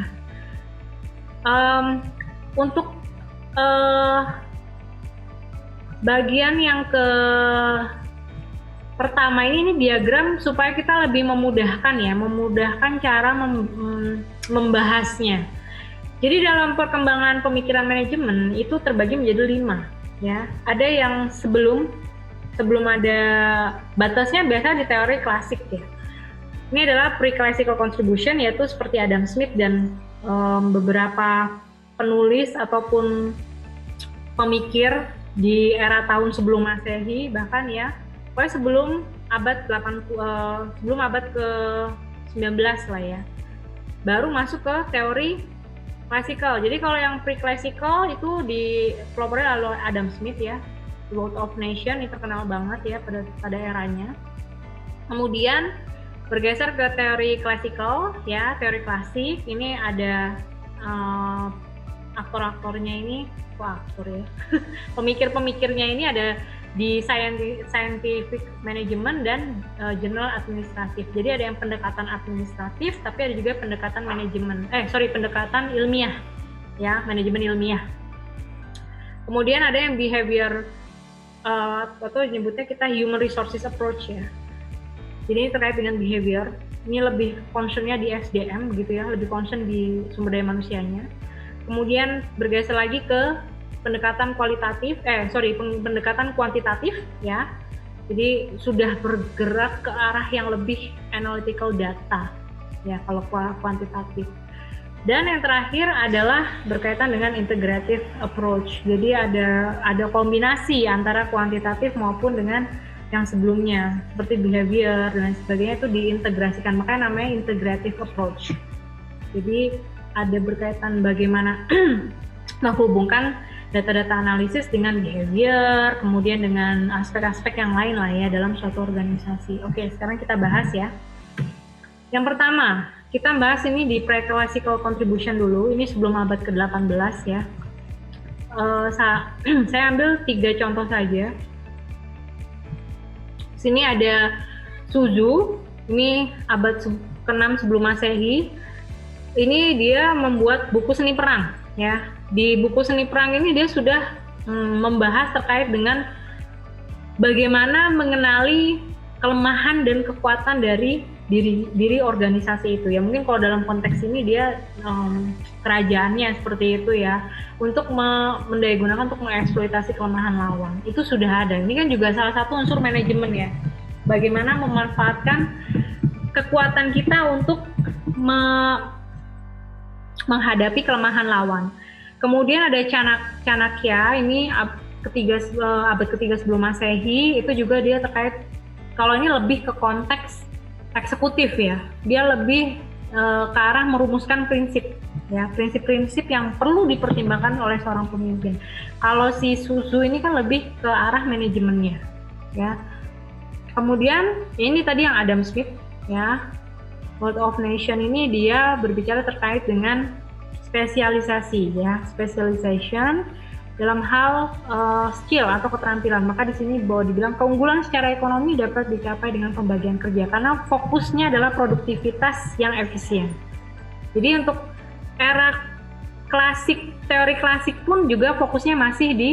Untuk bagian yang pertama ini diagram supaya kita lebih memudahkan cara membahasnya. Jadi dalam perkembangan pemikiran manajemen itu terbagi menjadi 5 ya. Ada yang sebelum ada batasnya, biasa di teori klasik ya. Ini adalah pre-classical contribution, yaitu seperti Adam Smith dan beberapa penulis ataupun pemikir di era tahun sebelum Masehi, bahkan ya, pokoknya sebelum abad ke-19 lah ya, baru masuk ke teori klasikal. Jadi kalau yang pre-classical itu dipelopori oleh Adam Smith ya, Wealth of Nation, ini terkenal banget ya pada eranya. Kemudian bergeser ke teori klasikal ya, teori klasik. Ini ada aktor-aktornya ini, aktor ya. Pemikir-pemikirnya ini ada di scientific management dan general administratif. Jadi ada yang pendekatan administratif, tapi ada juga pendekatan pendekatan ilmiah ya, manajemen ilmiah. Kemudian ada yang behavior atau nyebutnya kita human resources approach ya. Jadi ini terkait dengan behavior. Ini lebih concernnya di SDM gitu ya, lebih concern di sumber daya manusianya. Kemudian bergeser lagi ke pendekatan pendekatan kuantitatif ya. Jadi sudah bergerak ke arah yang lebih analytical data ya kalau kuantitatif. Dan yang terakhir adalah berkaitan dengan integrative approach. Jadi ada kombinasi antara kuantitatif maupun dengan yang sebelumnya seperti behavior dan sebagainya, itu diintegrasikan, makanya namanya integrative approach. Jadi ada berkaitan bagaimana menghubungkan data-data analisis dengan behavior, kemudian dengan aspek-aspek yang lain lah ya dalam suatu organisasi. Oke, sekarang kita bahas ya. Yang pertama, kita bahas ini di pre-classical contribution dulu, ini sebelum abad ke-18 ya. Saya ambil 3 contoh saja. Sini ada Suzu, ini abad ke-6 sebelum Masehi. Ini dia membuat buku seni perang ya. Di buku seni perang ini dia sudah membahas terkait dengan bagaimana mengenali kelemahan dan kekuatan dari diri organisasi itu ya. Mungkin kalau dalam konteks ini dia kerajaannya seperti itu ya, untuk mendayagunakan untuk mengeksploitasi kelemahan lawan. Itu sudah ada. Ini kan juga salah satu unsur manajemen ya. Bagaimana memanfaatkan kekuatan kita untuk menghadapi kelemahan lawan. Kemudian ada Chanakya, ini abad ketiga sebelum Masehi, itu juga dia terkait, kalau ini lebih ke konteks eksekutif ya, dia lebih ke arah merumuskan prinsip ya, prinsip-prinsip yang perlu dipertimbangkan oleh seorang pemimpin. Kalau si Suzu ini kan lebih ke arah manajemennya ya. Kemudian ini tadi yang Adam Smith ya, World of Nation, ini dia berbicara terkait dengan spesialisasi ya, specialization dalam hal skill atau keterampilan. Maka di sini bahwa dibilang keunggulan secara ekonomi dapat dicapai dengan pembagian kerja karena fokusnya adalah produktivitas yang efisien. Jadi untuk era klasik, teori klasik pun juga fokusnya masih di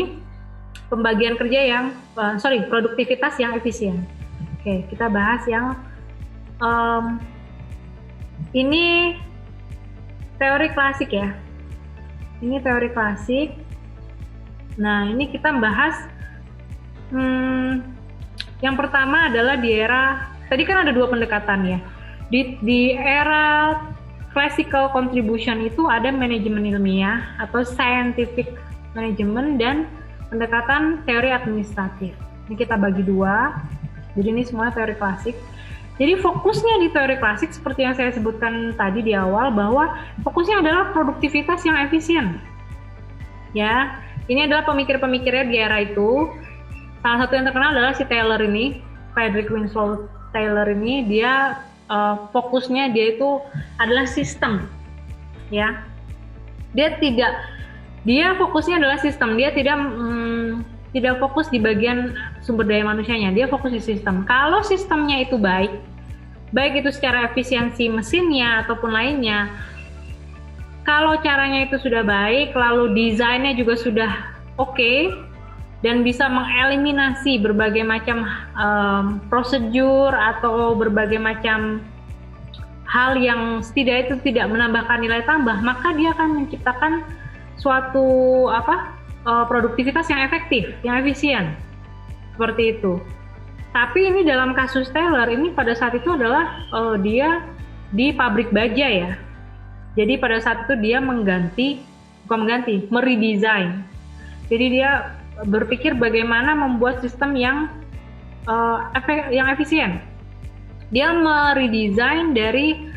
pembagian kerja yang produktivitas yang efisien. Oke, kita bahas yang ini teori klasik ya. Ini teori klasik. Nah, ini kita bahas yang pertama adalah di era, tadi kan ada dua pendekatan ya. Di era classical contribution itu ada manajemen ilmiah atau scientific management dan pendekatan teori administratif. Ini kita bagi dua. Jadi ini semua teori klasik. Jadi fokusnya di teori klasik seperti yang saya sebutkan tadi di awal, bahwa fokusnya adalah produktivitas yang efisien. Ya, ini adalah pemikir-pemikirnya di era itu. Salah satu yang terkenal adalah si Taylor ini, Frederick Winslow Taylor ini. Dia fokusnya dia itu adalah sistem. Ya, dia fokusnya adalah sistem. Dia tidak fokus di bagian sumber daya manusianya, dia fokus di sistem. Kalau sistemnya itu baik itu secara efisiensi mesinnya ataupun lainnya, kalau caranya itu sudah baik, lalu desainnya juga sudah oke, dan bisa mengeliminasi berbagai macam prosedur atau berbagai macam hal yang setidaknya itu tidak menambahkan nilai tambah, maka dia akan menciptakan suatu produktivitas yang efektif, yang efisien, seperti itu. Tapi ini dalam kasus Taylor ini pada saat itu adalah dia di pabrik baja ya. Jadi pada saat itu dia meredesign. Jadi dia berpikir bagaimana membuat sistem yang efisien. Dia meredesign dari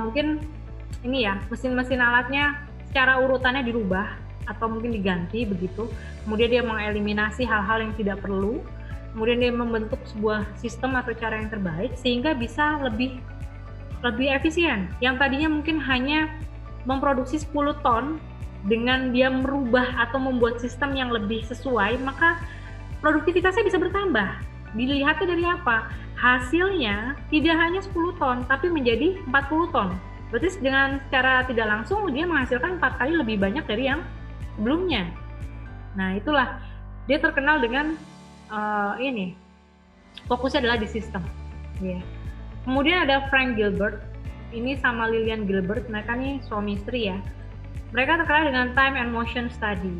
mungkin ini ya, mesin-mesin alatnya secara urutannya dirubah atau mungkin diganti begitu. Kemudian dia mengeliminasi hal-hal yang tidak perlu. Kemudian dia membentuk sebuah sistem atau cara yang terbaik sehingga bisa lebih efisien. Yang tadinya mungkin hanya memproduksi 10 ton, dengan dia merubah atau membuat sistem yang lebih sesuai, maka produktivitasnya bisa bertambah. Dilihatnya dari apa? Hasilnya tidak hanya 10 ton, tapi menjadi 40 ton. Berarti dengan secara tidak langsung dia menghasilkan 4 kali lebih banyak dari yang sebelumnya. Nah, itulah dia terkenal dengan fokusnya adalah di sistem. Yeah. Kemudian ada Frank Gilbert, ini sama Lillian Gilbert, mereka nih suami istri ya. Mereka terkenal dengan time and motion study.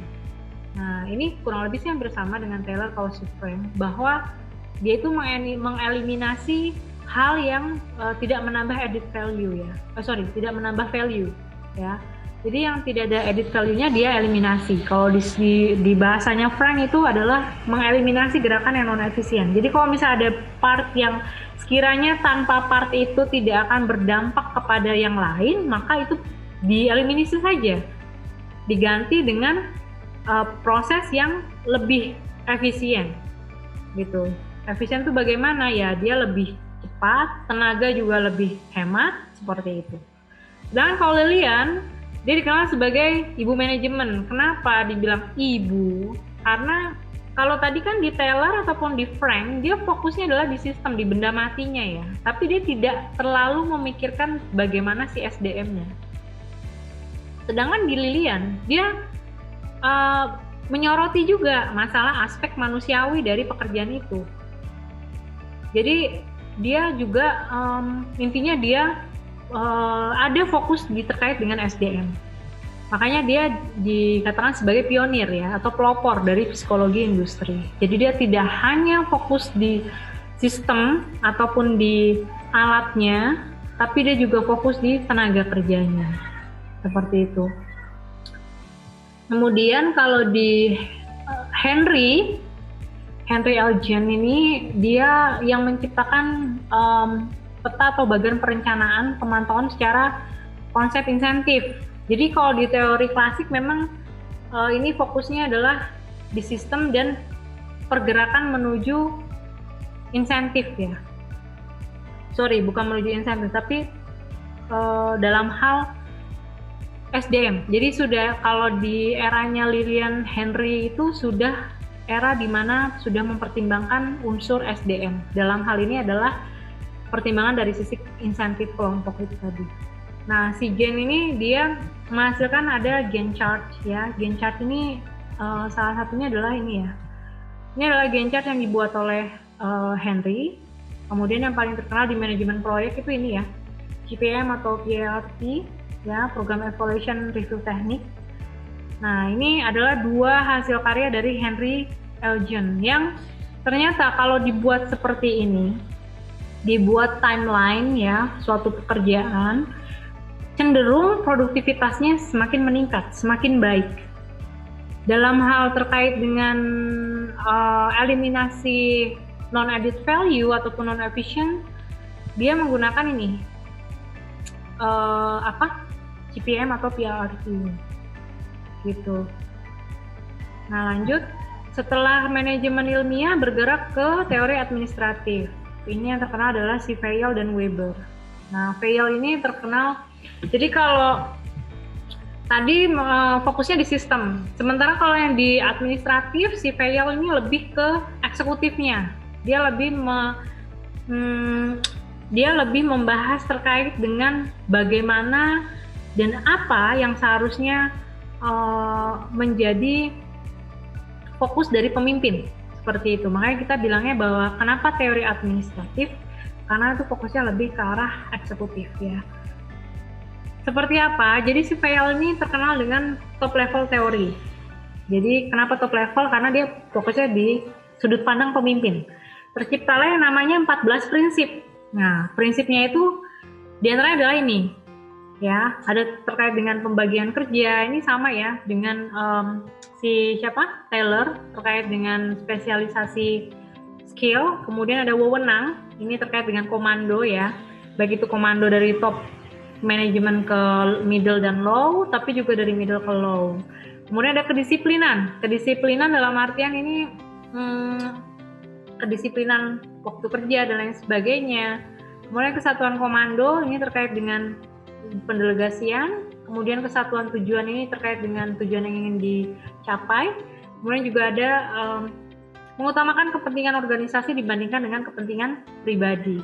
Nah, ini kurang lebih sih hampir sama dengan Taylor kalau Frame, bahwa dia itu mengeliminasi hal yang tidak menambah added value ya. Tidak menambah value ya. Jadi yang tidak ada added value-nya dia eliminasi. Kalau di bahasanya Frank itu adalah mengeliminasi gerakan yang non efisien. Jadi kalau misalnya ada part yang sekiranya tanpa part itu tidak akan berdampak kepada yang lain, maka itu dieliminasi saja. Diganti dengan proses yang lebih efisien. Gitu. Efisien itu bagaimana ya? Dia lebih cepat, tenaga juga lebih hemat, seperti itu. Dan kalau Lillian, dia dikenal sebagai ibu manajemen. Kenapa dibilang ibu? Karena kalau tadi kan di Taylor ataupun di Frank, dia fokusnya adalah di sistem, di benda matinya ya. Tapi dia tidak terlalu memikirkan bagaimana si SDM-nya. Sedangkan di Lillian, dia menyoroti juga masalah aspek manusiawi dari pekerjaan itu. Jadi dia juga intinya dia ada fokus terkait dengan SDM. Makanya dia dikatakan sebagai pionir ya, atau pelopor dari psikologi industri. Jadi dia tidak hanya fokus di sistem ataupun di alatnya, tapi dia juga fokus di tenaga kerjanya. Seperti itu. Kemudian kalau di Henry Elgin ini dia yang menciptakan peta atau bagian perencanaan pemantauan secara konsep insentif. Jadi kalau di teori klasik memang ini fokusnya adalah di sistem dan pergerakan menuju insentif ya. Sorry, bukan menuju insentif, tapi dalam hal SDM. Jadi sudah kalau di eranya Lilian Henry itu sudah era di mana sudah mempertimbangkan unsur SDM. Dalam hal ini adalah pertimbangan dari sisi insentif kelompok itu tadi. Nah, si Gen ini dia menghasilkan ada Gantt chart ya. Gantt chart ini salah satunya adalah ini ya. Ini adalah Gantt chart yang dibuat oleh Henry. Kemudian yang paling terkenal di manajemen proyek itu ini ya, GPM atau PART ya, Program Evaluation Review Technique. Nah, ini adalah dua hasil karya dari Henry Elgin yang ternyata kalau dibuat seperti ini, dibuat timeline ya, suatu pekerjaan, cenderung produktivitasnya semakin meningkat, semakin baik. Dalam hal terkait dengan eliminasi non-added value ataupun non-efficient, dia menggunakan ini, GPM atau PRT gitu. Nah, lanjut, setelah manajemen ilmiah bergerak ke teori administratif. Ini yang terkenal adalah si Vail dan Weber. Nah, Vail ini terkenal, jadi kalau tadi fokusnya di sistem, sementara kalau yang di administratif si Vail ini lebih ke eksekutifnya. Dia lebih membahas terkait dengan bagaimana dan apa yang seharusnya menjadi fokus dari pemimpin, seperti itu. Makanya kita bilangnya bahwa kenapa teori administratif, karena itu fokusnya lebih ke arah eksekutif ya. Seperti apa? Jadi si Vail ini terkenal dengan top level teori. Jadi kenapa top level? Karena dia fokusnya di sudut pandang pemimpin. Terciptalah yang namanya 14 prinsip. Nah, prinsipnya itu diantaranya adalah ini, ya, ada terkait dengan pembagian kerja. Ini sama ya dengan Taylor terkait dengan spesialisasi skill. Kemudian ada wewenang, ini terkait dengan komando ya, baik itu komando dari top manajemen ke middle dan low, tapi juga dari middle ke low. Kemudian ada kedisiplinan dalam artian ini kedisiplinan waktu kerja dan lain sebagainya. Kemudian kesatuan komando ini terkait dengan pendelegasian. Kemudian kesatuan tujuan ini terkait dengan tujuan yang ingin dicapai. Kemudian juga ada mengutamakan kepentingan organisasi dibandingkan dengan kepentingan pribadi.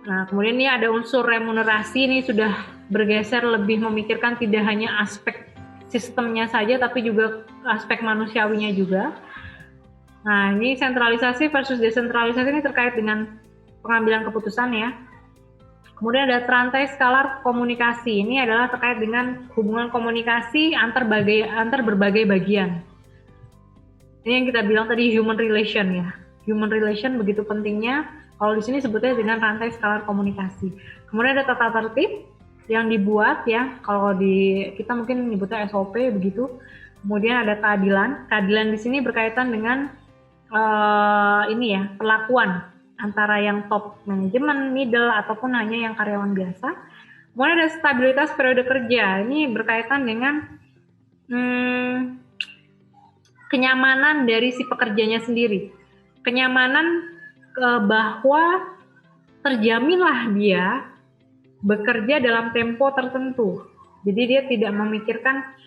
Nah, kemudian ini ada unsur remunerasi, ini sudah bergeser lebih memikirkan tidak hanya aspek sistemnya saja, tapi juga aspek manusiawinya juga. Nah, ini sentralisasi versus desentralisasi ini terkait dengan pengambilan keputusan ya. Kemudian ada rantai skalar komunikasi. Ini adalah terkait dengan hubungan komunikasi antar berbagai bagian. Ini yang kita bilang tadi human relation ya. Human relation begitu pentingnya. Kalau di sini sebutnya dengan rantai skalar komunikasi. Kemudian ada tata tertib yang dibuat ya. Kalau di kita mungkin nyebutnya SOP begitu. Kemudian ada keadilan. Keadilan di sini berkaitan dengan ini ya, perlakuan antara yang top manajemen, middle, ataupun hanya yang karyawan biasa. Kemudian ada stabilitas periode kerja. Ini berkaitan dengan kenyamanan dari si pekerjanya sendiri. Kenyamanan bahwa terjaminlah dia bekerja dalam tempo tertentu. Jadi dia tidak memikirkan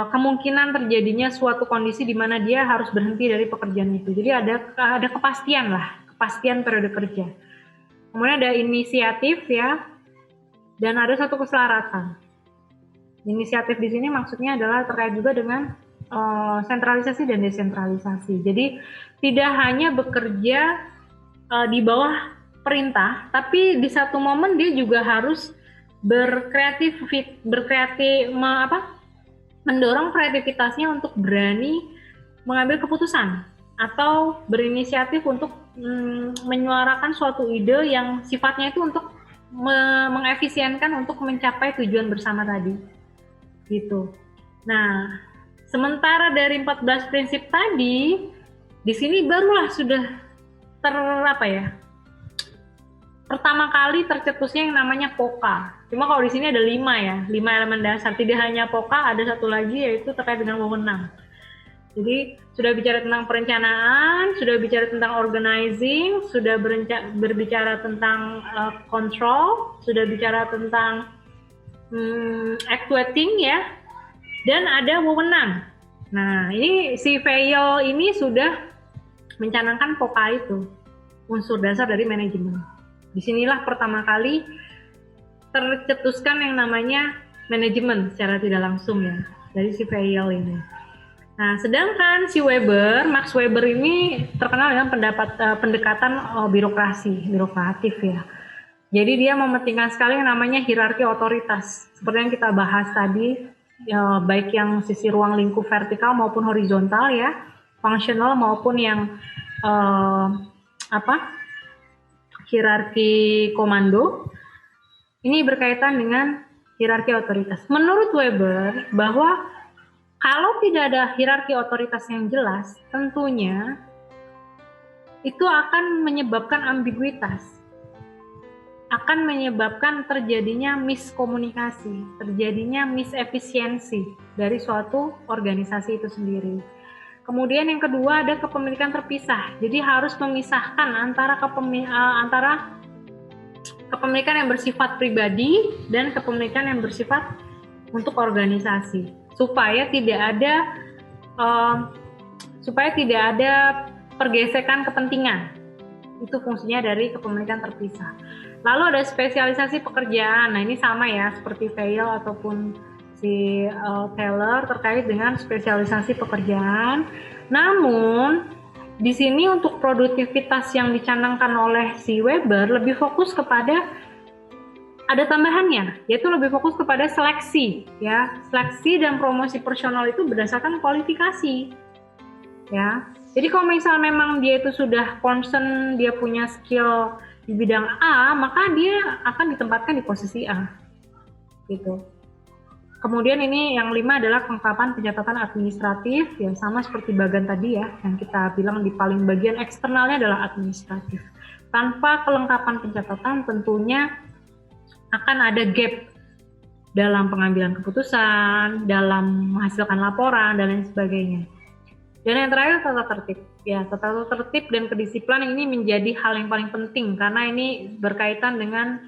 kemungkinan terjadinya suatu kondisi di mana dia harus berhenti dari pekerjaan itu. Jadi ada kepastian periode kerja. Kemudian ada inisiatif ya, dan ada satu keselaratan. Inisiatif di sini maksudnya adalah terkait juga dengan sentralisasi dan desentralisasi. Jadi tidak hanya bekerja di bawah perintah, tapi di satu momen dia juga harus mendorong kreativitasnya untuk berani mengambil keputusan atau berinisiatif untuk menyuarakan suatu ide yang sifatnya itu untuk mengefisienkan untuk mencapai tujuan bersama tadi gitu. Nah, sementara dari 14 prinsip tadi, di sini barulah sudah pertama kali tercetusnya yang namanya POKA. Cuma kalau di sini ada 5 ya, 5 elemen dasar. Tidak hanya POKA, ada satu lagi yaitu terkait dengan wewenang. Jadi sudah bicara tentang perencanaan, sudah bicara tentang organizing, sudah berbicara tentang control, sudah bicara tentang actuating ya, dan ada wewenang. Nah, ini si Vail ini sudah mencanangkan POKA itu, unsur dasar dari manajemen. Disinilah pertama kali tercetuskan yang namanya manajemen secara tidak langsung ya, dari si Vail ini. Nah, sedangkan si Max Weber ini terkenal dengan pendekatan birokratif ya. Jadi dia mementingkan sekali yang namanya hierarki otoritas. Seperti yang kita bahas tadi, ya, baik yang sisi ruang lingkup vertikal maupun horizontal ya, fungsional maupun yang hierarki komando. Ini berkaitan dengan hierarki otoritas. Menurut Weber, bahwa kalau tidak ada hierarki otoritas yang jelas, tentunya itu akan menyebabkan ambiguitas, akan menyebabkan terjadinya miskomunikasi, terjadinya misefisiensi dari suatu organisasi itu sendiri. Kemudian yang kedua ada kepemilikan terpisah. Jadi harus memisahkan antara kepemilikan yang bersifat pribadi dan kepemilikan yang bersifat untuk organisasi, supaya tidak ada pergesekan kepentingan. Itu fungsinya dari kepemilikan terpisah. Lalu ada spesialisasi pekerjaan. Nah, ini sama ya seperti Vail ataupun si Taylor terkait dengan spesialisasi pekerjaan. Namun di sini untuk produktivitas yang dicanangkan oleh si Weber lebih fokus kepada, ada tambahannya, yaitu lebih fokus kepada seleksi ya. Seleksi dan promosi personal itu berdasarkan kualifikasi ya. Jadi kalau misal memang dia itu sudah concern, dia punya skill di bidang A, maka dia akan ditempatkan di posisi A gitu. Kemudian ini yang 5 adalah kelengkapan pencatatan administratif, ya sama seperti bagian tadi ya, yang kita bilang di paling bagian eksternalnya adalah administratif. Tanpa kelengkapan pencatatan tentunya akan ada gap dalam pengambilan keputusan, dalam menghasilkan laporan, dan lain sebagainya. Dan yang terakhir tata tertib. Ya, tata tertib dan kedisiplinan ini menjadi hal yang paling penting karena ini berkaitan dengan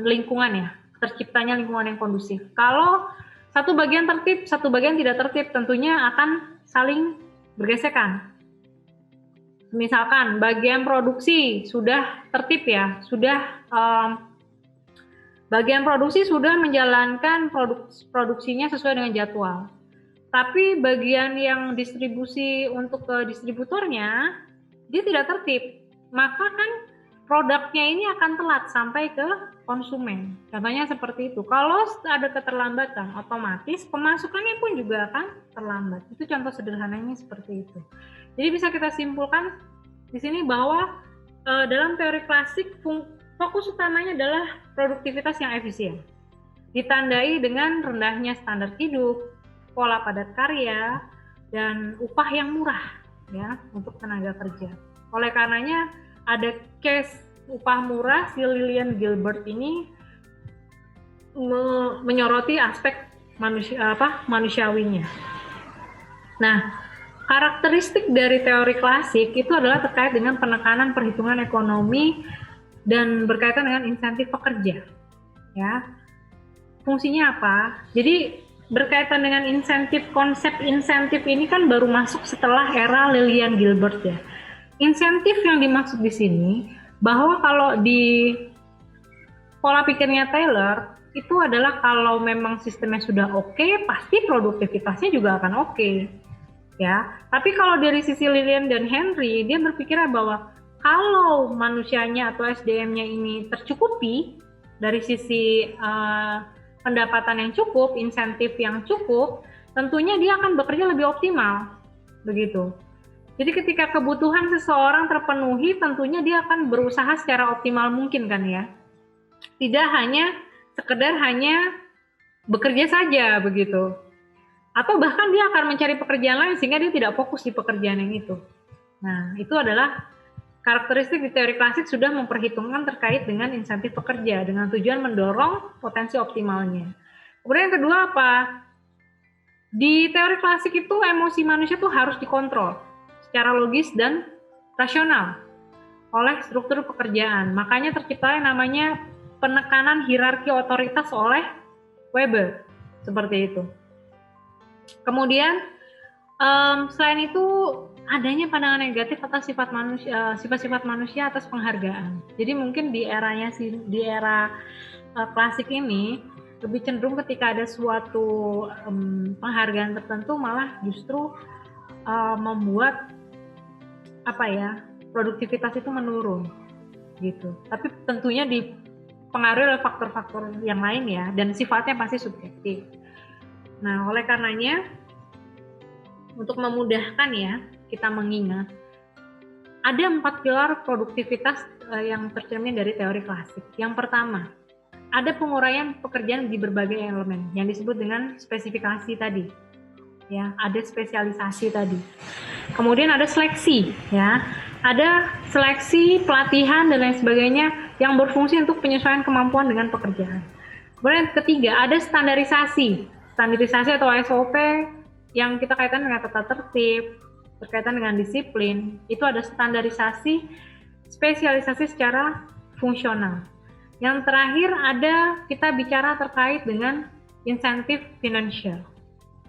lingkungan ya, terciptanya lingkungan yang kondusif. Kalau satu bagian tertib, satu bagian tidak tertib, tentunya akan saling bergesekan. Misalkan bagian produksi sudah tertib ya, bagian produksi sudah menjalankan produksinya sesuai dengan jadwal. Tapi bagian yang distribusi untuk ke distributornya, dia tidak tertib. Maka kan produknya ini akan telat sampai ke konsumen. Contohnya seperti itu. Kalau ada keterlambatan, otomatis pemasukannya pun juga akan terlambat. Itu contoh sederhananya seperti itu. Jadi bisa kita simpulkan di sini bahwa dalam teori klasik fokus utamanya adalah produktivitas yang efisien. Ditandai dengan rendahnya standar hidup, pola padat karya, dan upah yang murah ya untuk tenaga kerja. Oleh karenanya ada case upah murah, si Lillian Gilbert ini menyoroti aspek manusiawinya. Nah, karakteristik dari teori klasik itu adalah terkait dengan penekanan perhitungan ekonomi dan berkaitan dengan insentif pekerja. Ya, fungsinya apa? Jadi berkaitan dengan insentif, konsep insentif ini kan baru masuk setelah era Lillian Gilbert ya. Insentif yang dimaksud di sini bahwa kalau di pola pikirnya Taylor itu adalah kalau memang sistemnya sudah oke, pasti produktivitasnya juga akan oke. Ya, tapi kalau dari sisi Lillian dan Henry, dia berpikir bahwa kalau manusianya atau SDM-nya ini tercukupi dari sisi pendapatan yang cukup, insentif yang cukup, tentunya dia akan bekerja lebih optimal, begitu. Jadi ketika kebutuhan seseorang terpenuhi, tentunya dia akan berusaha secara optimal mungkin kan ya. Tidak hanya sekedar hanya bekerja saja begitu. Atau bahkan dia akan mencari pekerjaan lain sehingga dia tidak fokus di pekerjaan yang itu. Nah, itu adalah karakteristik di teori klasik sudah memperhitungkan terkait dengan insentif pekerja dengan tujuan mendorong potensi optimalnya. Kemudian yang kedua apa? Di teori klasik itu emosi manusia tuh harus dikontrol secara logis dan rasional oleh struktur pekerjaan. Makanya tercipta yang namanya penekanan hierarki otoritas oleh Weber. Seperti itu. Kemudian selain itu adanya pandangan negatif atas sifat-sifat manusia atas penghargaan. Jadi mungkin di era klasik ini lebih cenderung ketika ada suatu penghargaan tertentu malah justru membuat produktivitas itu menurun gitu. Tapi tentunya dipengaruhi oleh faktor-faktor yang lain ya, dan sifatnya pasti subjektif. Nah, oleh karenanya untuk memudahkan ya kita mengingat ada 4 pilar produktivitas yang tercermin dari teori klasik. Yang pertama, ada penguraian pekerjaan di berbagai elemen yang disebut dengan spesifikasi tadi. Ya, ada spesialisasi tadi. Kemudian ada seleksi, ya. Ada seleksi, pelatihan dan lain sebagainya yang berfungsi untuk penyesuaian kemampuan dengan pekerjaan. Kemudian ketiga, ada standarisasi atau SOP yang kita kaitan dengan tata tertib, berkaitan dengan disiplin. Itu ada standarisasi, spesialisasi secara fungsional. Yang terakhir ada kita bicara terkait dengan insentif finansial.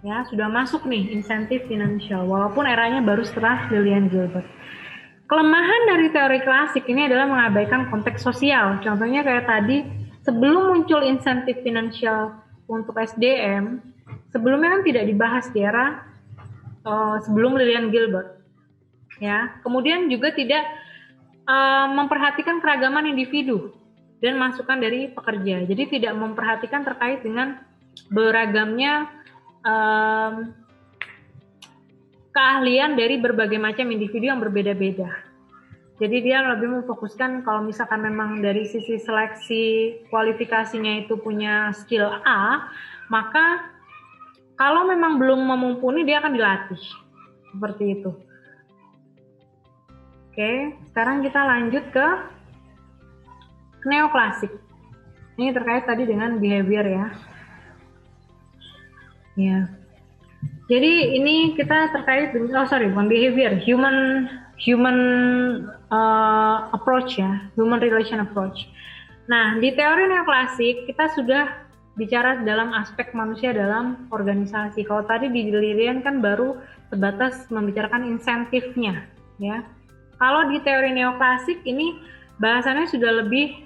Ya, sudah masuk nih insentif finansial walaupun eranya baru setelah Lillian Gilbert. Kelemahan dari teori klasik ini adalah mengabaikan konteks sosial. Contohnya kayak tadi, sebelum muncul insentif finansial untuk SDM, sebelumnya kan tidak dibahas di era sebelum Lillian Gilbert. Ya, kemudian juga tidak memperhatikan keragaman individu dan masukan dari pekerja. Jadi tidak memperhatikan terkait dengan beragamnya keahlian dari berbagai macam individu yang berbeda-beda. Jadi dia lebih memfokuskan kalau misalkan memang dari sisi seleksi kualifikasinya itu punya skill A, maka kalau memang belum memumpuni dia akan dilatih. Seperti itu. Oke, sekarang kita lanjut ke neoklasik. Ini terkait tadi dengan behavior ya. Ya. Jadi ini kita terkait dengan bukan behavior, human approach ya, human relation approach. Nah, di teori neoklasik kita sudah bicara dalam aspek manusia dalam organisasi. Kalau tadi di Lillian kan baru sebatas membicarakan insentifnya, ya. Kalau di teori neoklasik ini bahasannya sudah lebih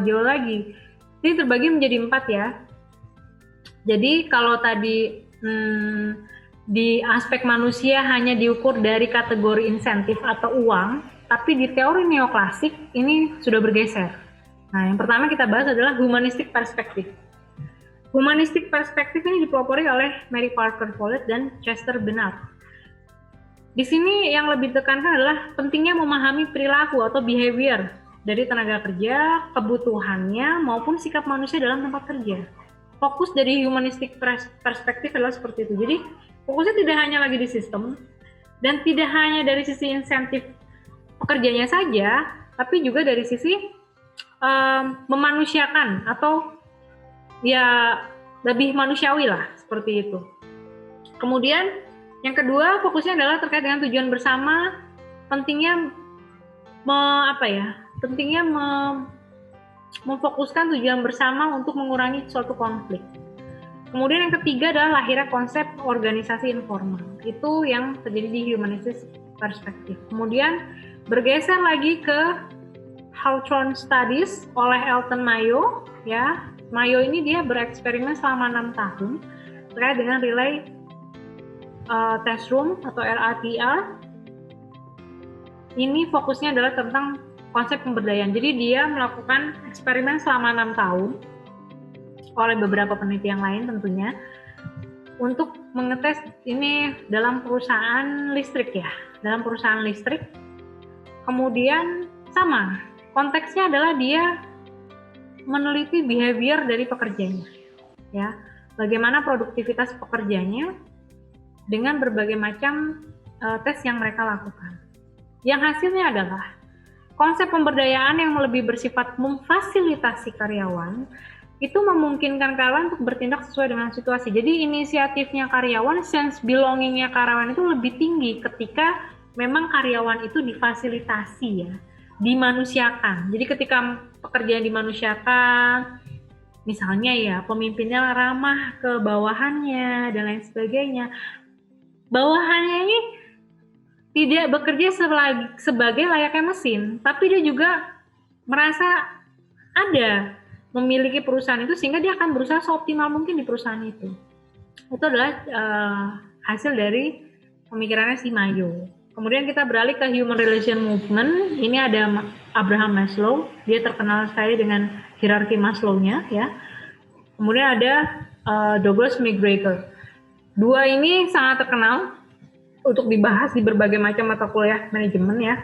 jauh lagi. Ini terbagi menjadi 4 ya. Jadi kalau tadi di aspek manusia hanya diukur dari kategori insentif atau uang, tapi di teori neoklasik ini sudah bergeser. Nah, yang pertama kita bahas adalah humanistic perspective. Humanistic perspective ini dipelopori oleh Mary Parker Follett dan Chester Bernard. Di sini yang lebih ditekankan adalah pentingnya memahami perilaku atau behavior dari tenaga kerja, kebutuhannya maupun sikap manusia dalam tempat kerja. Fokus dari humanistic perspective adalah seperti itu. Jadi fokusnya tidak hanya lagi di sistem dan tidak hanya dari sisi insentif pekerjanya saja, tapi juga dari sisi memanusiakan atau ya lebih manusiawi lah seperti itu. Kemudian yang kedua fokusnya adalah terkait dengan tujuan bersama, pentingnya memfokuskan tujuan bersama untuk mengurangi suatu konflik. Kemudian yang ketiga adalah lahirnya konsep organisasi informal. Itu yang terjadi di humanistic perspective. Kemudian bergeser lagi ke Hawthorne Studies oleh Elton Mayo. Ya, Mayo ini dia bereksperimen selama 6 tahun terkait dengan relay test room atau RATR. Ini fokusnya adalah tentang konsep pemberdayaan. Jadi dia melakukan eksperimen selama 6 tahun oleh beberapa peneliti yang lain tentunya untuk mengetes ini dalam perusahaan listrik ya, dalam perusahaan listrik. Kemudian sama, konteksnya adalah dia meneliti behavior dari pekerjanya, ya, bagaimana produktivitas pekerjanya dengan berbagai macam tes yang mereka lakukan. Yang hasilnya adalah konsep pemberdayaan yang lebih bersifat memfasilitasi karyawan itu memungkinkan karyawan untuk bertindak sesuai dengan situasi. Jadi inisiatifnya karyawan, sense belongingnya karyawan itu lebih tinggi ketika memang karyawan itu difasilitasi, ya, dimanusiakan. Jadi ketika pekerjaan dimanusiakan, misalnya ya pemimpinnya ramah ke bawahannya dan lain sebagainya, bawahannya ini tidak bekerja sebagai layaknya mesin, tapi dia juga merasa ada, memiliki perusahaan itu, sehingga dia akan berusaha seoptimal mungkin di perusahaan itu. Itu adalah hasil dari pemikirannya si Mayo. Kemudian kita beralih ke Human Relation Movement. Ini ada Abraham Maslow, dia terkenal sekali dengan hierarki Maslow-nya, ya. Kemudian ada Douglas McGregor. Dua ini sangat terkenal untuk dibahas di berbagai macam mata kuliah manajemen, ya,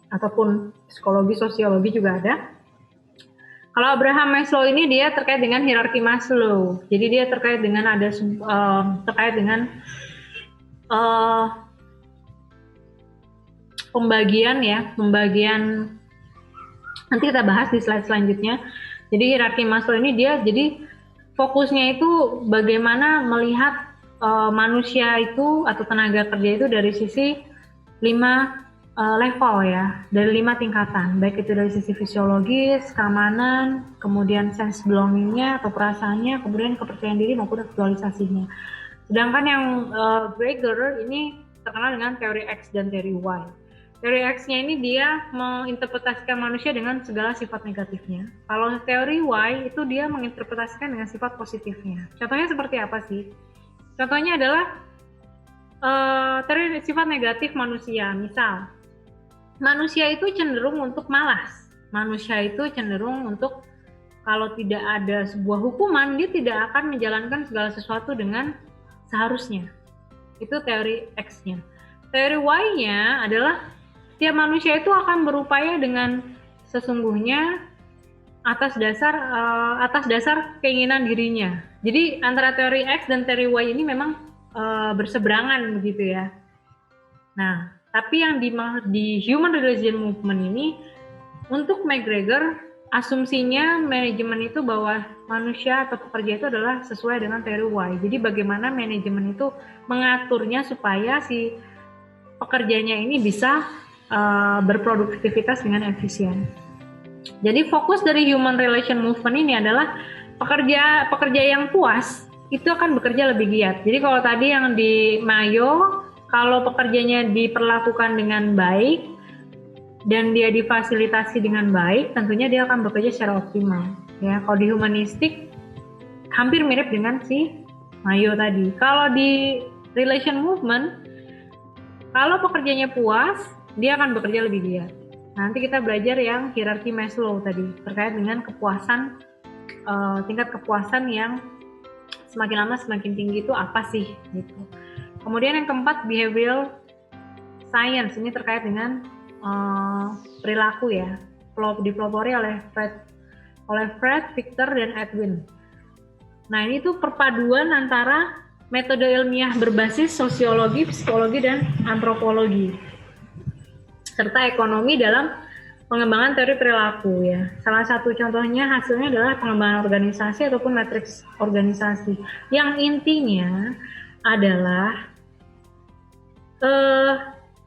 ataupun psikologi, sosiologi juga ada. Kalau Abraham Maslow ini dia terkait dengan hierarki Maslow. Jadi dia terkait dengan pembagian nanti kita bahas di slide selanjutnya. Jadi hierarki Maslow ini dia jadi fokusnya itu bagaimana melihat manusia itu atau tenaga kerja itu dari sisi 5 level, ya, dari 5 tingkatan, baik itu dari sisi fisiologis, keamanan, kemudian sense belongingnya atau perasaannya, kemudian kepercayaan diri maupun aktualisasinya. Sedangkan yang Gregor ini terkenal dengan teori X dan teori Y. Teori X-nya ini dia menginterpretasikan manusia dengan segala sifat negatifnya. Kalau teori Y itu dia menginterpretasikan dengan sifat positifnya. Contohnya seperti apa sih? Contohnya adalah teori sifat negatif manusia. Misal, manusia itu cenderung untuk malas. Manusia itu cenderung untuk kalau tidak ada sebuah hukuman, dia tidak akan menjalankan segala sesuatu dengan seharusnya. Itu teori X-nya. Teori Y-nya adalah tiap manusia itu akan berupaya dengan sesungguhnya atas dasar keinginan dirinya. Jadi antara teori X dan teori Y ini memang berseberangan begitu, ya. Nah, tapi yang di Human Relation Movement ini, untuk McGregor, asumsinya manajemen itu bahwa manusia atau pekerja itu adalah sesuai dengan teori Y. Jadi bagaimana manajemen itu mengaturnya supaya si pekerjanya ini bisa berproduktivitas dengan efisien. Jadi fokus dari Human Relation Movement ini adalah pekerja yang puas itu akan bekerja lebih giat. Jadi kalau tadi yang di Mayo, kalau pekerjanya diperlakukan dengan baik dan dia difasilitasi dengan baik, tentunya dia akan bekerja secara optimal. Ya, kalau di humanistik hampir mirip dengan si Mayo tadi. Kalau di Relation Movement, kalau pekerjanya puas, dia akan bekerja lebih giat. Nanti kita belajar yang hierarki Maslow tadi terkait dengan kepuasan, tingkat kepuasan yang semakin lama semakin tinggi itu apa sih gitu. Kemudian yang keempat, behavioral science, ini terkait dengan perilaku, ya, dipelopori oleh Fred, Victor, dan Edwin. Nah, ini tuh perpaduan antara metode ilmiah berbasis sosiologi, psikologi, dan antropologi serta ekonomi dalam pengembangan teori perilaku, ya. Salah satu contohnya hasilnya adalah pengembangan organisasi ataupun matriks organisasi. Yang intinya adalah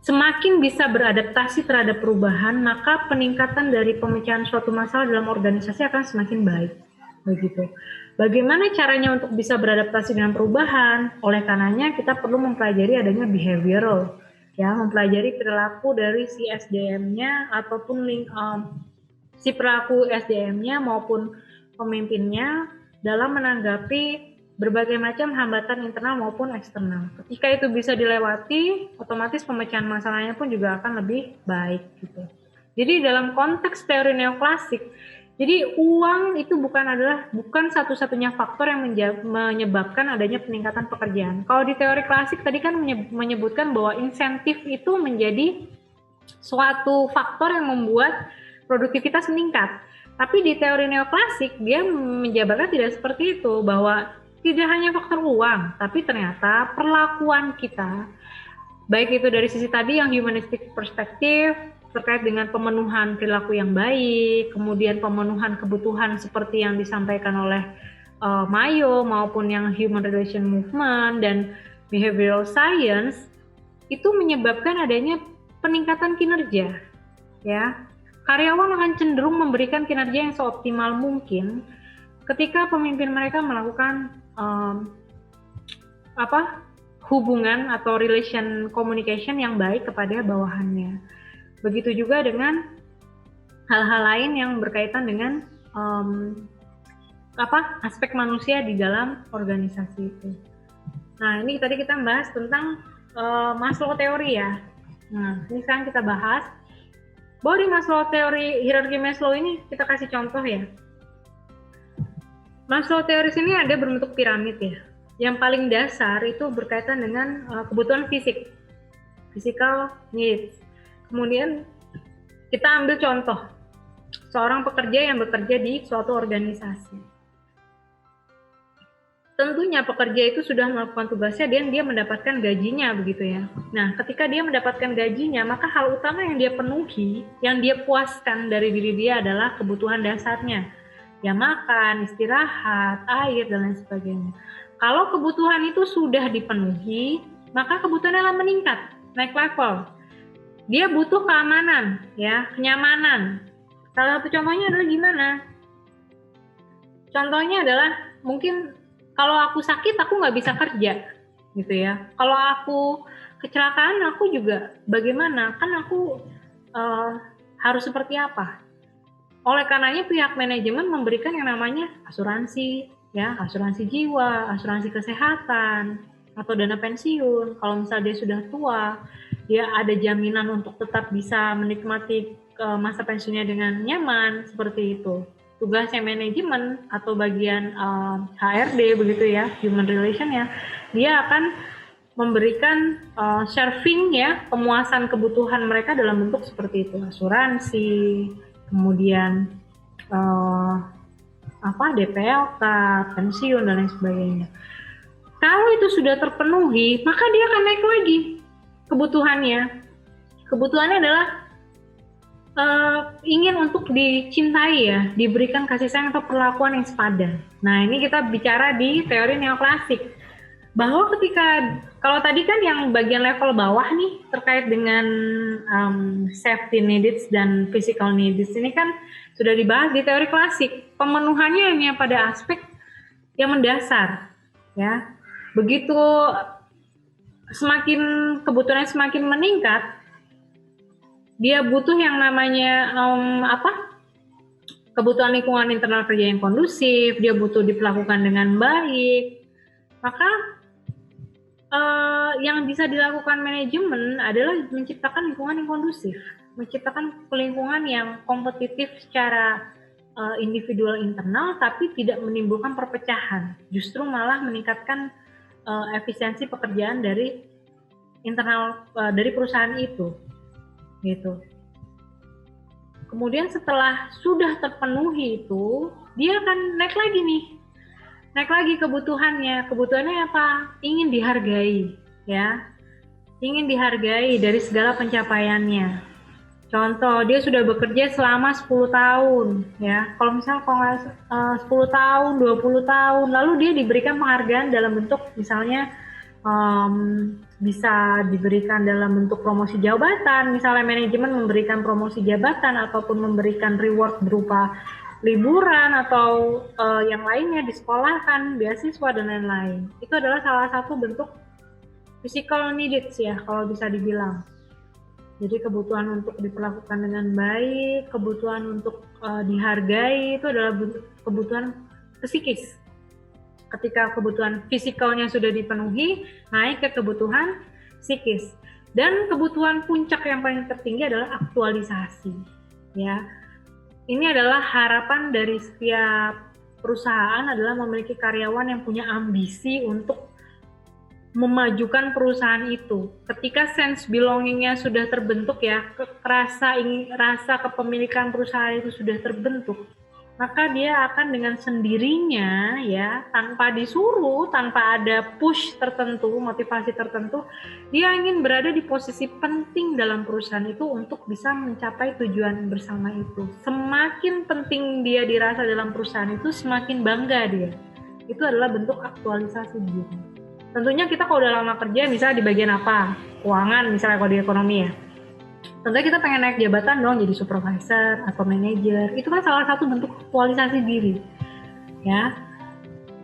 semakin bisa beradaptasi terhadap perubahan, maka peningkatan dari pemecahan suatu masalah dalam organisasi akan semakin baik. Begitu. Bagaimana caranya untuk bisa beradaptasi dengan perubahan? Oleh karenanya kita perlu mempelajari adanya behavioral, ya, mempelajari perilaku dari si SDM-nya ataupun si pelaku SDM-nya maupun pemimpinnya dalam menanggapi berbagai macam hambatan internal maupun eksternal. Ketika itu bisa dilewati, otomatis pemecahan masalahnya pun juga akan lebih baik gitu. Jadi dalam konteks teori neoklasik, jadi uang itu bukan satu-satunya faktor yang menyebabkan adanya peningkatan pekerjaan. Kalau di teori klasik tadi kan menyebutkan bahwa insentif itu menjadi suatu faktor yang membuat produktivitas meningkat. Tapi di teori neoklasik dia menjabarkan tidak seperti itu, bahwa tidak hanya faktor uang, tapi ternyata perlakuan kita, baik itu dari sisi tadi yang humanistic perspektif terkait dengan pemenuhan perilaku yang baik, kemudian pemenuhan kebutuhan seperti yang disampaikan oleh Mayo maupun yang human relation movement dan behavioral science, itu menyebabkan adanya peningkatan kinerja, ya. Karyawan akan cenderung memberikan kinerja yang seoptimal mungkin ketika pemimpin mereka melakukan hubungan atau relation communication yang baik kepada bawahannya. Begitu juga dengan hal-hal lain yang berkaitan dengan aspek manusia di dalam organisasi itu. Nah, ini tadi kita bahas tentang Maslow teori ya. Nah, ini sekarang kita bahas bahwa di Maslow teori hierarki Maslow ini kita kasih contoh ya. Maslow teori ini ada berbentuk piramid ya. Yang paling dasar itu berkaitan dengan kebutuhan fisik, physical needs. Kemudian kita ambil contoh seorang pekerja yang bekerja di suatu organisasi. Tentunya pekerja itu sudah melakukan tugasnya dan dia mendapatkan gajinya begitu ya. Nah, ketika dia mendapatkan gajinya, maka hal utama yang dia penuhi, yang dia puaskan dari diri dia adalah kebutuhan dasarnya. Ya makan, istirahat, air, dan lain sebagainya. Kalau kebutuhan itu sudah dipenuhi, maka kebutuhannya akan meningkat, naik level. Dia butuh keamanan, ya, kenyamanan. Salah satu contohnya adalah gimana? Contohnya adalah mungkin kalau aku sakit, aku nggak bisa kerja, gitu ya. Kalau aku kecelakaan, aku juga bagaimana? Kan aku harus seperti apa? Oleh karenanya pihak manajemen memberikan yang namanya asuransi, ya, asuransi jiwa, asuransi kesehatan, atau dana pensiun. Kalau misalnya dia sudah tua, dia ada jaminan untuk tetap bisa menikmati masa pensiunnya dengan nyaman, seperti itu. Tugasnya manajemen atau bagian HRD begitu ya, human relation ya, dia akan memberikan serving ya, pemuasan kebutuhan mereka dalam bentuk seperti itu, asuransi, kemudian DPLK, pensiun dan lain sebagainya. Kalau itu sudah terpenuhi, maka dia akan naik lagi kebutuhannya. Kebutuhannya adalah ingin untuk dicintai ya, diberikan kasih sayang atau perlakuan yang sepadan. Nah, ini kita bicara di teori neoklasik. Bahwa ketika, kalau tadi kan yang bagian level bawah nih, terkait dengan safety needs dan physical needs, ini kan sudah dibahas di teori klasik. Pemenuhannya hanya pada aspek yang mendasar. Ya, begitu semakin kebutuhannya semakin meningkat, dia butuh yang namanya kebutuhan lingkungan internal kerja yang kondusif, dia butuh diperlakukan dengan baik. Maka yang bisa dilakukan manajemen adalah menciptakan lingkungan yang kondusif, menciptakan lingkungan yang kompetitif secara individual internal, tapi tidak menimbulkan perpecahan, justru malah meningkatkan efisiensi pekerjaan dari internal dari perusahaan itu. Gitu. Kemudian setelah sudah terpenuhi itu, dia akan naik lagi kebutuhannya. Kebutuhannya apa? Ingin dihargai, ya, ingin dihargai dari segala pencapaiannya. Contoh, dia sudah bekerja selama 10 tahun, ya. Kalau misalnya 10 tahun, 20 tahun, lalu dia diberikan penghargaan dalam bentuk misalnya bisa diberikan dalam bentuk promosi jabatan, misalnya manajemen memberikan promosi jabatan ataupun memberikan reward berupa liburan atau yang lainnya, disekolahkan, beasiswa dan lain-lain. Itu adalah salah satu bentuk physical needs ya, kalau bisa dibilang. Jadi kebutuhan untuk diperlakukan dengan baik, kebutuhan untuk dihargai, itu adalah kebutuhan psikis. Ketika kebutuhan fisikalnya sudah dipenuhi, naik ke kebutuhan psikis. Dan kebutuhan puncak yang paling tertinggi adalah aktualisasi. Ya, ini adalah harapan dari setiap perusahaan adalah memiliki karyawan yang punya ambisi untuk memajukan perusahaan itu. Ketika sense belongingnya sudah terbentuk ya, rasa kepemilikan perusahaan itu sudah terbentuk, maka dia akan dengan sendirinya ya, tanpa disuruh, tanpa ada push tertentu, motivasi tertentu, dia ingin berada di posisi penting dalam perusahaan itu untuk bisa mencapai tujuan bersama itu. Semakin penting dia dirasa dalam perusahaan itu, semakin bangga dia. Itu adalah bentuk aktualisasi diri. Tentunya kita kalau udah lama kerja, misalnya di bagian apa? Keuangan, misalnya kalau di ekonomi ya. Tentunya kita pengen naik jabatan dong, jadi supervisor atau manajer. Itu kan salah satu bentuk aktualisasi diri, ya.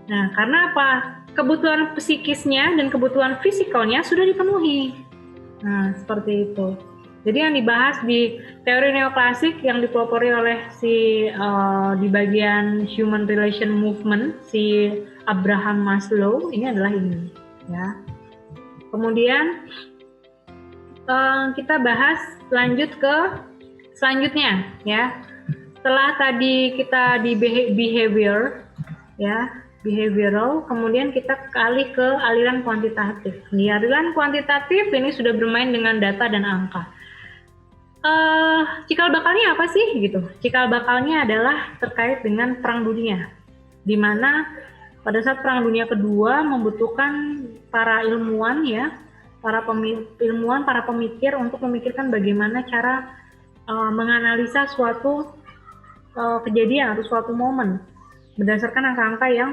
Nah, karena apa? Kebutuhan psikisnya dan kebutuhan fisikalnya sudah dipenuhi. Nah, seperti itu. Jadi yang dibahas di teori neoklasik yang dipelopori oleh di bagian Human Relation Movement, si Abraham Maslow, ini adalah ini, ya. Kemudian kita bahas lanjut ke selanjutnya ya. Setelah tadi kita di behavior ya, behavioral, kemudian kita alih ke aliran kuantitatif. Di aliran kuantitatif ini sudah bermain dengan data dan angka. Cikal bakalnya apa sih gitu? Cikal bakalnya adalah terkait dengan Perang Dunia, di mana pada saat Perang Dunia Kedua membutuhkan para ilmuwan ya, para pemikir untuk memikirkan bagaimana cara menganalisa suatu kejadian atau suatu momen berdasarkan angka-angka yang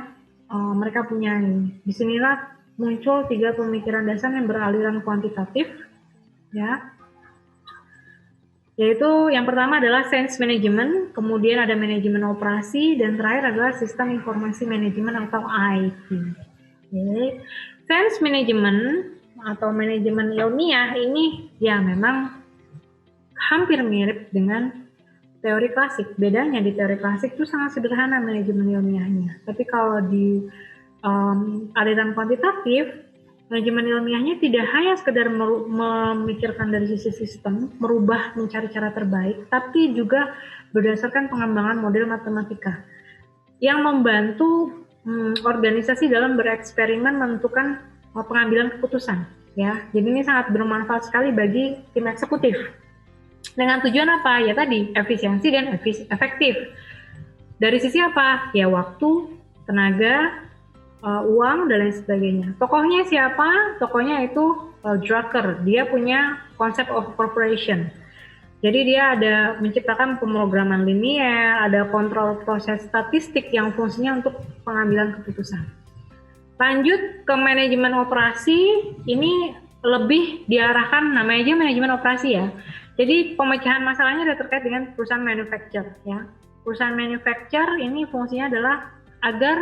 mereka punyai. Disinilah muncul 3 pemikiran dasar yang beraliran kuantitatif, ya. Yaitu yang pertama adalah sense management, kemudian ada manajemen operasi, dan terakhir adalah sistem informasi manajemen atau IT. Okay. Sense management atau manajemen ilmiah ini ya memang hampir mirip dengan teori klasik. Bedanya di teori klasik itu sangat sederhana manajemen ilmiahnya. Tapi kalau di aliran kuantitatif, manajemen ilmiahnya tidak hanya sekedar memikirkan dari sisi sistem, merubah mencari cara terbaik, tapi juga berdasarkan pengembangan model matematika yang membantu organisasi dalam bereksperimen menentukan pengambilan keputusan ya. Jadi ini sangat bermanfaat sekali bagi tim eksekutif. Dengan tujuan apa? Ya tadi, efisiensi dan efektif. Dari sisi apa? Ya waktu, tenaga, uang, dan lain sebagainya. Tokohnya siapa? Tokohnya itu Drucker. Dia punya konsep of corporation. Jadi dia ada menciptakan pemrograman linier, ada kontrol proses statistik yang fungsinya untuk pengambilan keputusan. Lanjut ke manajemen operasi, ini lebih diarahkan, namanya aja manajemen operasi ya. Jadi pemecahan masalahnya ada terkait dengan perusahaan manufacture ya. Perusahaan manufacture ini fungsinya adalah agar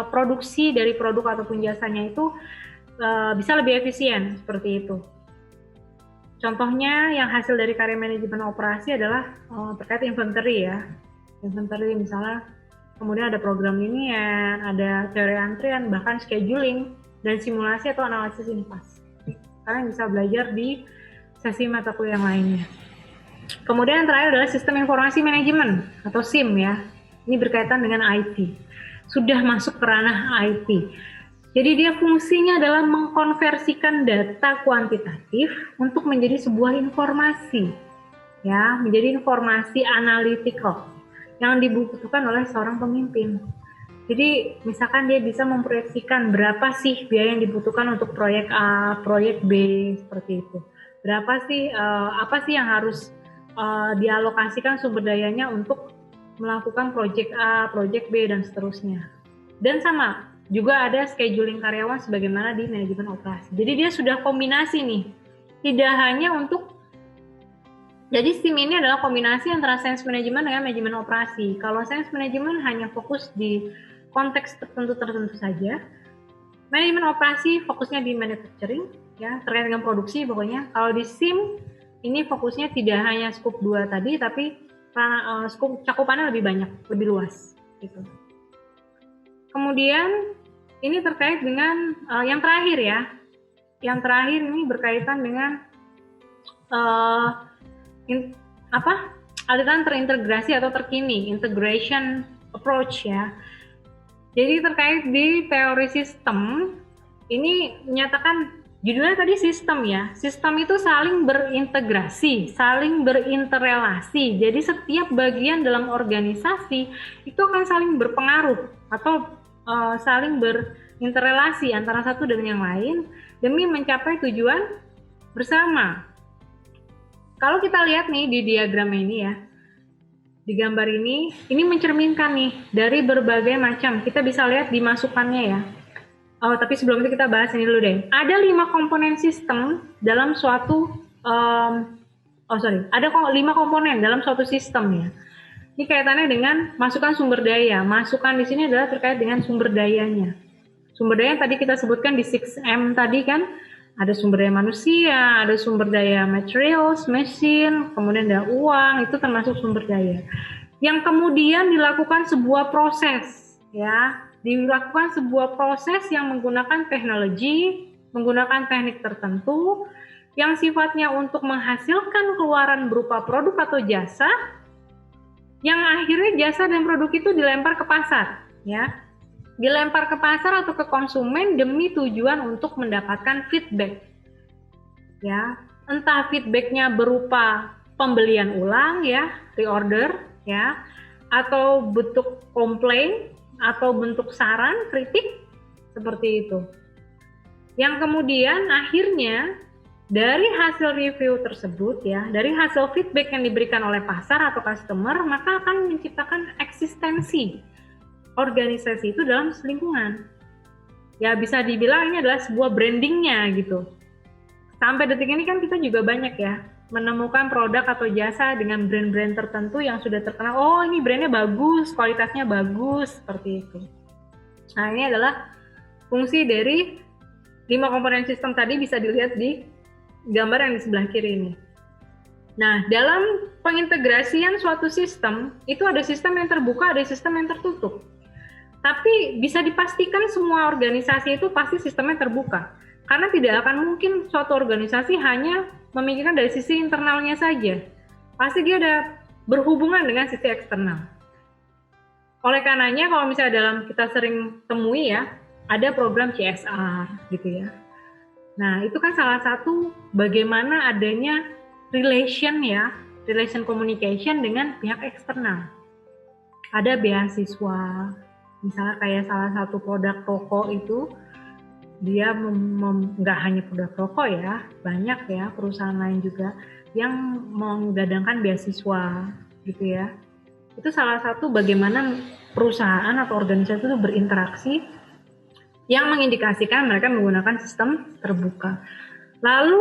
produksi dari produk ataupun jasanya itu bisa lebih efisien, seperti itu. Contohnya yang hasil dari karya manajemen operasi adalah terkait inventory ya. Inventory misalnya, kemudian ada program linier, ada teori antrian, bahkan scheduling, dan simulasi atau analisis impas. Kalian bisa belajar di sesi mata kuliah yang lainnya. Kemudian yang terakhir adalah sistem informasi manajemen atau SIM ya. Ini berkaitan dengan IT. Sudah masuk ke ranah IT. Jadi dia fungsinya adalah mengkonversikan data kuantitatif untuk menjadi sebuah informasi. Ya, menjadi informasi analytical yang dibutuhkan oleh seorang pemimpin. Jadi misalkan dia bisa memproyeksikan berapa sih biaya yang dibutuhkan untuk proyek A, proyek B, seperti itu. Berapa sih, apa sih yang harus dialokasikan sumber dayanya untuk melakukan proyek A, proyek B, dan seterusnya. Dan sama, juga ada scheduling karyawan sebagaimana di manajemen operasi. Jadi dia sudah kombinasi nih, tidak hanya untuk. Jadi SIM ini adalah kombinasi antara sense management dengan manajemen operasi. Kalau sense management hanya fokus di konteks tertentu saja. Manajemen operasi fokusnya di manufacturing, ya, terkait dengan produksi pokoknya. Kalau di SIM ini fokusnya tidak hanya scope 2 tadi, tapi scope cakupannya lebih banyak, lebih luas gitu. Kemudian ini terkait dengan yang terakhir ya. Yang terakhir ini berkaitan dengan aliran terintegrasi atau terkini, integration approach ya. Jadi terkait di teori sistem ini menyatakan Judulnya tadi sistem ya. Sistem itu saling berintegrasi, saling berinterelasi. Jadi setiap bagian dalam organisasi itu akan saling berpengaruh atau saling berinterelasi antara satu dengan yang lain demi mencapai tujuan bersama. Kalau kita lihat nih di diagram ini ya, di gambar ini mencerminkan nih dari berbagai macam. Kita bisa lihat di masukannya ya. Oh, tapi sebelum itu kita bahas ini dulu deh. Ada 5 komponen sistem dalam suatu, ada 5 komponen dalam suatu sistem ya. Ini kaitannya dengan masukan sumber daya. Masukan di sini adalah terkait dengan sumber dayanya. Sumber daya yang tadi kita sebutkan di 6M tadi kan, ada sumber daya manusia, ada sumber daya materials, mesin, kemudian ada uang, itu termasuk sumber daya. Yang kemudian dilakukan sebuah proses ya. Dilakukan sebuah proses yang menggunakan teknologi, menggunakan teknik tertentu, yang sifatnya untuk menghasilkan keluaran berupa produk atau jasa, yang akhirnya jasa dan produk itu dilempar ke pasar, ya, dilempar ke pasar atau ke konsumen demi tujuan untuk mendapatkan feedback, ya, entah feedbacknya berupa pembelian ulang, ya, reorder, ya, atau bentuk komplain, atau bentuk saran, kritik, seperti itu. Yang kemudian akhirnya dari hasil review tersebut ya, dari hasil feedback yang diberikan oleh pasar atau customer, maka akan menciptakan eksistensi organisasi itu dalam lingkungan. Ya bisa dibilang ini adalah sebuah brandingnya gitu. Sampai detik ini kan kita juga banyak ya menemukan produk atau jasa dengan brand-brand tertentu yang sudah terkenal. Oh, ini brandnya bagus, kualitasnya bagus, seperti itu. Nah, ini adalah fungsi dari 5 komponen sistem tadi, bisa dilihat di gambar yang di sebelah kiri ini. Nah, dalam pengintegrasian suatu sistem, itu ada sistem yang terbuka, ada sistem yang tertutup. Tapi bisa dipastikan semua organisasi itu pasti sistemnya terbuka. Karena tidak akan mungkin suatu organisasi hanya memikirkan dari sisi internalnya saja. Pasti dia ada berhubungan dengan sisi eksternal. Oleh karenanya kalau misalnya dalam kita sering temui ya, ada program CSR gitu ya. Nah itu kan salah satu bagaimana adanya relation communication dengan pihak eksternal. Ada beasiswa, misalnya kayak salah satu produk rokok itu, dia nggak hanya produk rokok ya, banyak ya perusahaan lain juga yang menggadangkan beasiswa gitu ya. Itu salah satu bagaimana perusahaan atau organisasi itu berinteraksi yang mengindikasikan mereka menggunakan sistem terbuka. Lalu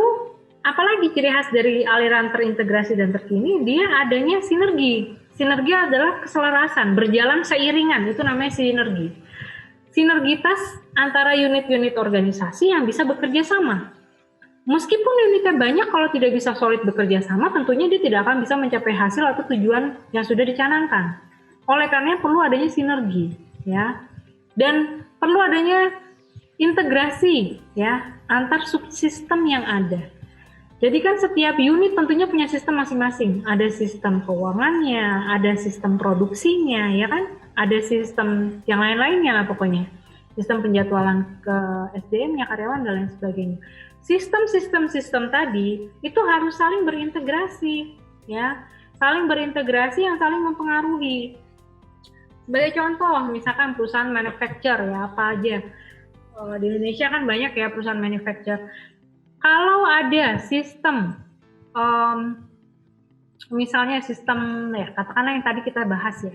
apalagi ciri khas dari aliran terintegrasi dan terkini, dia adanya sinergi. Sinergi adalah keselarasan, berjalan seiringan, itu namanya sinergi. Sinergitas antara unit-unit organisasi yang bisa bekerja sama. Meskipun unitnya banyak, kalau tidak bisa solid bekerja sama, tentunya dia tidak akan bisa mencapai hasil atau tujuan yang sudah dicanangkan. Oleh karena perlu adanya sinergi, ya, dan perlu adanya integrasi, ya, antar subsistem yang ada. Jadi kan setiap unit tentunya punya sistem masing-masing. Ada sistem keuangannya, ada sistem produksinya, ya kan? Ada sistem yang lain-lainnya lah pokoknya. Sistem penjadwalan ke SDM-nya, karyawan, dan lain sebagainya. Sistem tadi itu harus saling berintegrasi, ya. Saling berintegrasi yang saling mempengaruhi. Sebagai contoh, misalkan perusahaan manufacture, ya, apa aja. Di Indonesia kan banyak ya perusahaan manufacture. Kalau ada sistem, misalnya sistem, ya katakanlah yang tadi kita bahas ya,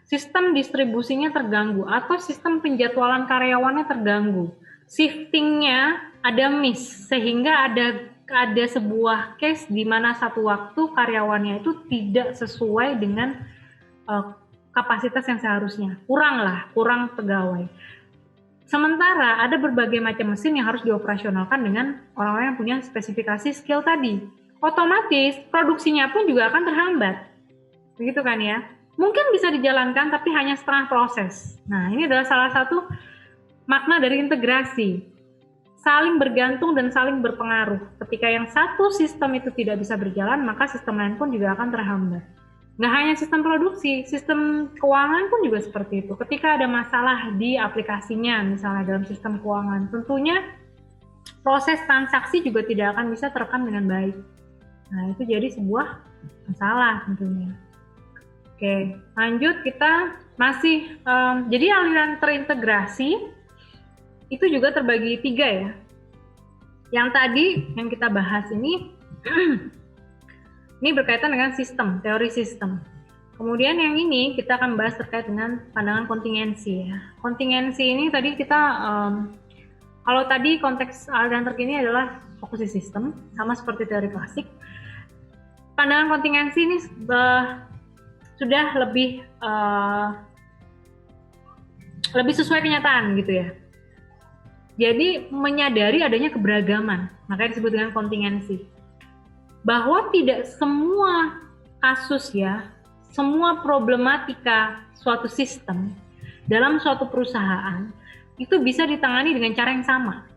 sistem distribusinya terganggu atau sistem penjadwalan karyawannya terganggu, shiftingnya ada miss, sehingga ada sebuah case di mana satu waktu karyawannya itu tidak sesuai dengan kapasitas yang seharusnya, kurang pegawai. Sementara ada berbagai macam mesin yang harus dioperasionalkan dengan orang-orang yang punya spesifikasi skill tadi. Otomatis produksinya pun juga akan terhambat. Begitu kan ya? Mungkin bisa dijalankan tapi hanya setengah proses. Nah, ini adalah salah satu makna dari integrasi. Saling bergantung dan saling berpengaruh. Ketika yang satu sistem itu tidak bisa berjalan, maka sistem lain pun juga akan terhambat. Nggak hanya sistem produksi, sistem keuangan pun juga seperti itu. Ketika ada masalah di aplikasinya, misalnya dalam sistem keuangan, tentunya proses transaksi juga tidak akan bisa terekam dengan baik. Nah, itu jadi sebuah masalah tentunya. Oke, lanjut kita masih, jadi aliran terintegrasi itu juga terbagi 3 ya. Yang tadi yang kita bahas ini, ini berkaitan dengan sistem, teori sistem. Kemudian yang ini kita akan bahas terkait dengan pandangan kontingensi ya. Kontingensi ini tadi kita, kalau tadi konteks aliran terkini adalah fokus di sistem, sama seperti teori klasik. Pandangan kontingensi ini sudah lebih sesuai kenyataan gitu ya. Jadi menyadari adanya keberagaman, makanya disebut dengan kontingensi. Bahwa tidak semua kasus ya, semua problematika suatu sistem dalam suatu perusahaan itu bisa ditangani dengan cara yang sama.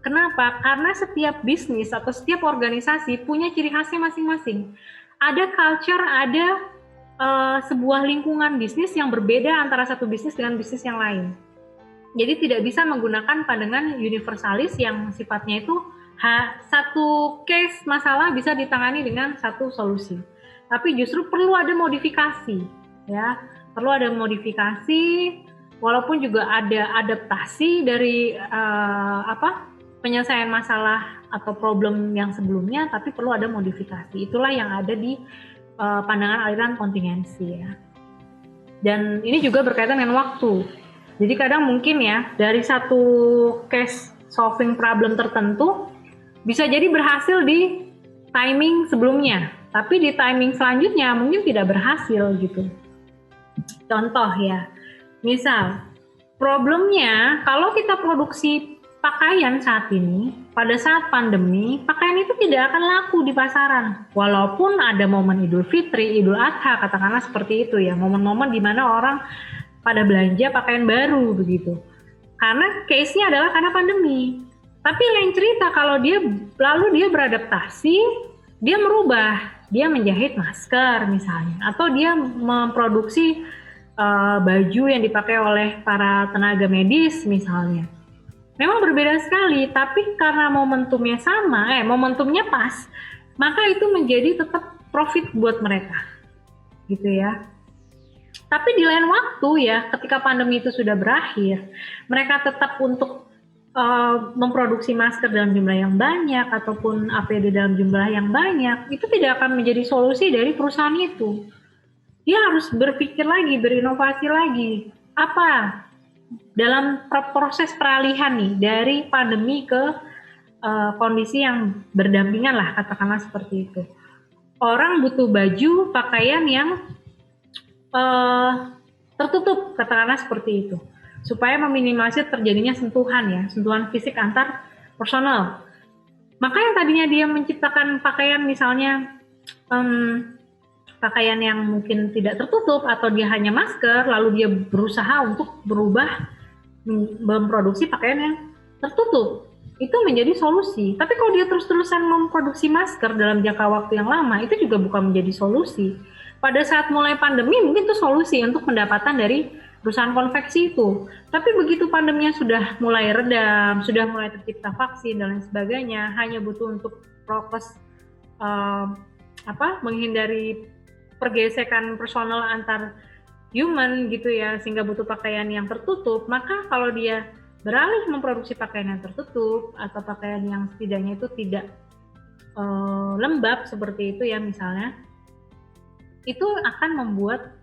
Kenapa? Karena setiap bisnis atau setiap organisasi punya ciri khasnya masing-masing. Ada culture, ada sebuah lingkungan bisnis yang berbeda antara satu bisnis dengan bisnis yang lain. Jadi tidak bisa menggunakan pandangan universalis yang sifatnya itu satu case masalah bisa ditangani dengan satu solusi. Tapi justru perlu ada modifikasi, ya. Perlu ada modifikasi, walaupun juga ada adaptasi dari penyelesaian masalah atau problem yang sebelumnya, tapi perlu ada modifikasi. Itulah yang ada di pandangan aliran kontingensi ya. Dan ini juga berkaitan dengan waktu. Jadi kadang mungkin ya dari satu case solving problem tertentu bisa jadi berhasil di timing sebelumnya, tapi di timing selanjutnya mungkin tidak berhasil gitu. Contoh ya, misal problemnya kalau kita produksi pakaian saat ini, pada saat pandemi, pakaian itu tidak akan laku di pasaran. Walaupun ada momen Idul Fitri, Idul Adha, katakanlah seperti itu ya, momen-momen di mana orang pada belanja pakaian baru begitu. Karena case-nya adalah karena pandemi. Tapi lain cerita kalau dia beradaptasi, dia merubah, dia menjahit masker misalnya, atau dia memproduksi baju yang dipakai oleh para tenaga medis misalnya. Memang berbeda sekali, tapi karena momentumnya sama, momentumnya pas, maka itu menjadi tetap profit buat mereka, gitu ya. Tapi di lain waktu ya, ketika pandemi itu sudah berakhir, mereka tetap untuk memproduksi masker dalam jumlah yang banyak ataupun APD dalam jumlah yang banyak, itu tidak akan menjadi solusi dari perusahaan itu. Dia harus berpikir lagi, berinovasi lagi. Apa dalam proses peralihan nih dari pandemi ke kondisi yang berdampingan lah, katakanlah seperti itu. Orang butuh baju, pakaian yang tertutup, katakanlah seperti itu, supaya meminimalisir terjadinya sentuhan fisik antar personal. Maka yang tadinya dia menciptakan pakaian misalnya pakaian yang mungkin tidak tertutup atau dia hanya masker, lalu dia berusaha untuk berubah memproduksi pakaian yang tertutup, itu menjadi solusi. Tapi kalau dia terus-terusan memproduksi masker dalam jangka waktu yang lama, itu juga bukan menjadi solusi. Pada saat mulai pandemi mungkin itu solusi untuk pendapatan dari perusahaan konveksi itu. Tapi begitu pandeminya sudah mulai redam, sudah mulai tercipta vaksin dan lain sebagainya, hanya butuh untuk prokes menghindari pergesekan personal antar human gitu ya, sehingga butuh pakaian yang tertutup. Maka kalau dia beralih memproduksi pakaian yang tertutup atau pakaian yang setidaknya itu tidak lembab seperti itu ya misalnya, itu akan membuat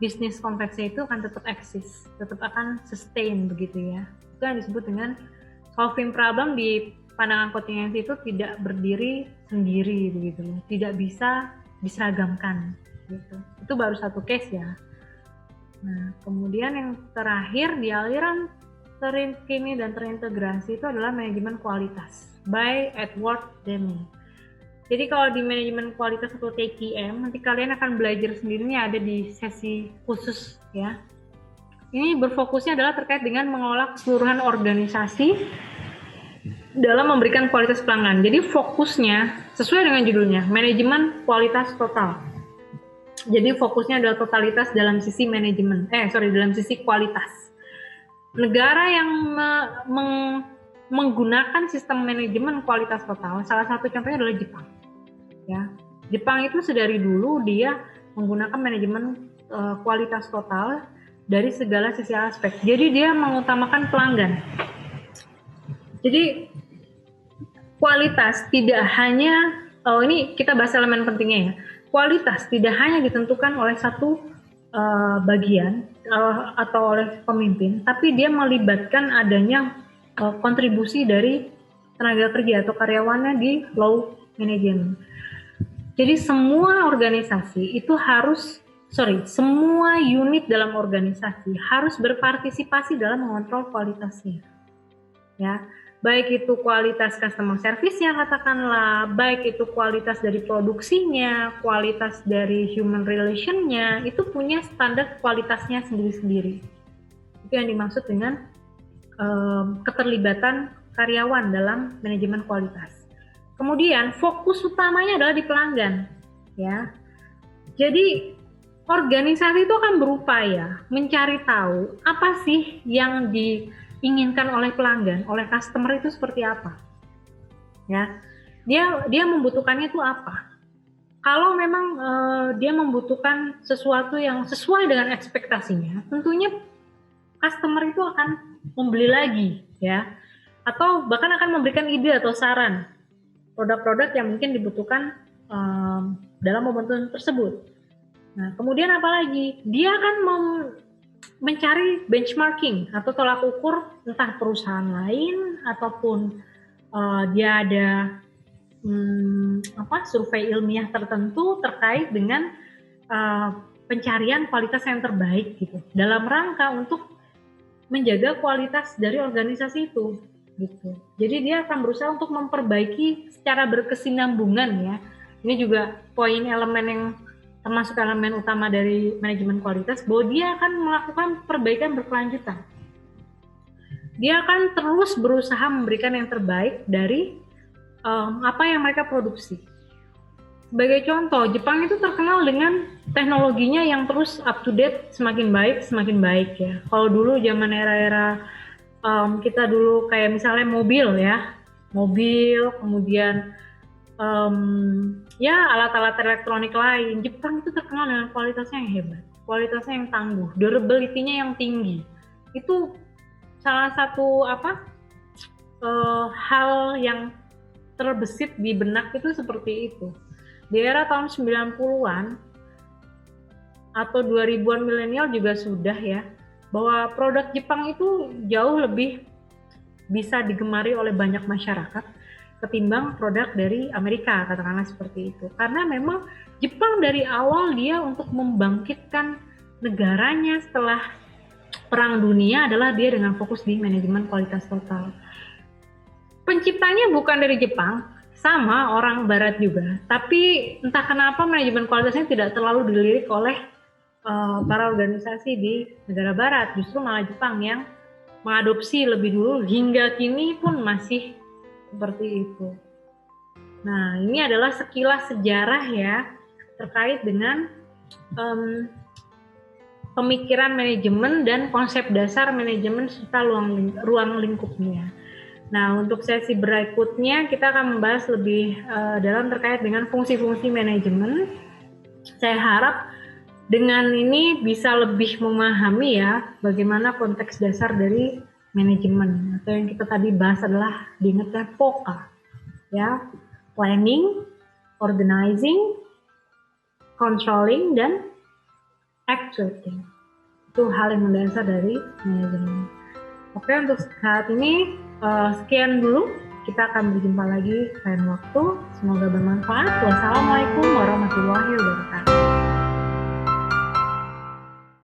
bisnis konveksi itu akan tetap eksis, tetap akan sustain begitu ya. Itu yang disebut dengan solving problem di pandangan kontingensi itu tidak berdiri sendiri begitu, tidak bisa diseragamkan gitu. Itu baru satu case ya. Nah, kemudian yang terakhir di aliran terkini dan terintegrasi itu adalah manajemen kualitas by Edward Deming. Jadi kalau di manajemen kualitas atau TQM, nanti kalian akan belajar sendirinya, ada di sesi khusus ya. Ini berfokusnya adalah terkait dengan mengolah keseluruhan organisasi dalam memberikan kualitas pelanggan. Jadi fokusnya sesuai dengan judulnya, manajemen kualitas total. Jadi fokusnya adalah totalitas dalam sisi manajemen, dalam sisi kualitas. Negara yang menggunakan sistem manajemen kualitas total. Salah satu contohnya adalah Jepang. Ya, Jepang itu sedari dulu dia menggunakan manajemen kualitas total dari segala sisi aspek. Jadi dia mengutamakan pelanggan. Jadi kualitas tidak hanya, ini kita bahas elemen pentingnya ya. Kualitas tidak hanya ditentukan oleh satu bagian atau oleh pemimpin, tapi dia melibatkan adanya kontribusi dari tenaga kerja atau karyawannya di low management. Jadi semua organisasi itu semua unit dalam organisasi harus berpartisipasi dalam mengontrol kualitasnya. Ya, baik itu kualitas customer service-nya katakanlah, baik itu kualitas dari produksinya, kualitas dari human relation-nya, itu punya standar kualitasnya sendiri-sendiri. Itu yang dimaksud dengan keterlibatan karyawan dalam manajemen kualitas. Kemudian fokus utamanya adalah di pelanggan, ya. Jadi organisasi itu akan berupaya mencari tahu apa sih yang diinginkan oleh pelanggan, oleh customer itu seperti apa, ya. Dia membutuhkannya itu apa? Kalau memang dia membutuhkan sesuatu yang sesuai dengan ekspektasinya, tentunya customer itu akan membeli lagi, ya, atau bahkan akan memberikan ide atau saran produk-produk yang mungkin dibutuhkan dalam momentum tersebut. Nah, kemudian apalagi? Dia akan mencari benchmarking atau tolak ukur entah perusahaan lain ataupun dia ada survei ilmiah tertentu terkait dengan pencarian kualitas yang terbaik gitu, dalam rangka untuk menjaga kualitas dari organisasi itu. Gitu. Jadi dia akan berusaha untuk memperbaiki secara berkesinambungan ya. Ini juga poin elemen yang termasuk elemen utama dari manajemen kualitas, bahwa dia akan melakukan perbaikan berkelanjutan. Dia akan terus berusaha memberikan yang terbaik dari apa yang mereka produksi. Sebagai contoh, Jepang itu terkenal dengan teknologinya yang terus up to date, semakin baik ya. Kalau dulu zaman era-era kita dulu kayak misalnya mobil, kemudian alat-alat elektronik lain, Jepang itu terkenal dengan kualitasnya yang hebat, kualitasnya yang tangguh, durability-nya yang tinggi. Itu salah satu hal yang terbesit di benak itu seperti itu. Di era tahun 90-an atau 2000-an milenial juga sudah ya, bahwa produk Jepang itu jauh lebih bisa digemari oleh banyak masyarakat ketimbang produk dari Amerika, katakanlah seperti itu. Karena memang Jepang dari awal dia untuk membangkitkan negaranya setelah Perang Dunia adalah dia dengan fokus di manajemen kualitas total. Penciptanya bukan dari Jepang, sama orang Barat juga. Tapi entah kenapa manajemen kualitasnya tidak terlalu dilirik oleh para organisasi di negara Barat, justru malah Jepang yang mengadopsi lebih dulu, hingga kini pun masih seperti itu. Nah, ini adalah sekilas sejarah ya terkait dengan pemikiran manajemen dan konsep dasar manajemen serta ruang lingkupnya. Nah, untuk sesi berikutnya kita akan membahas lebih dalam terkait dengan fungsi-fungsi manajemen. Saya harap dengan ini bisa lebih memahami ya bagaimana konteks dasar dari manajemen, atau yang kita tadi bahas adalah diingatnya POCA ya, planning, organizing, controlling, dan actuating. Itu hal yang mendasar dari manajemen. Oke, untuk saat ini sekian dulu. Kita akan berjumpa lagi lain waktu. Semoga bermanfaat. Wassalamualaikum warahmatullahi wabarakatuh.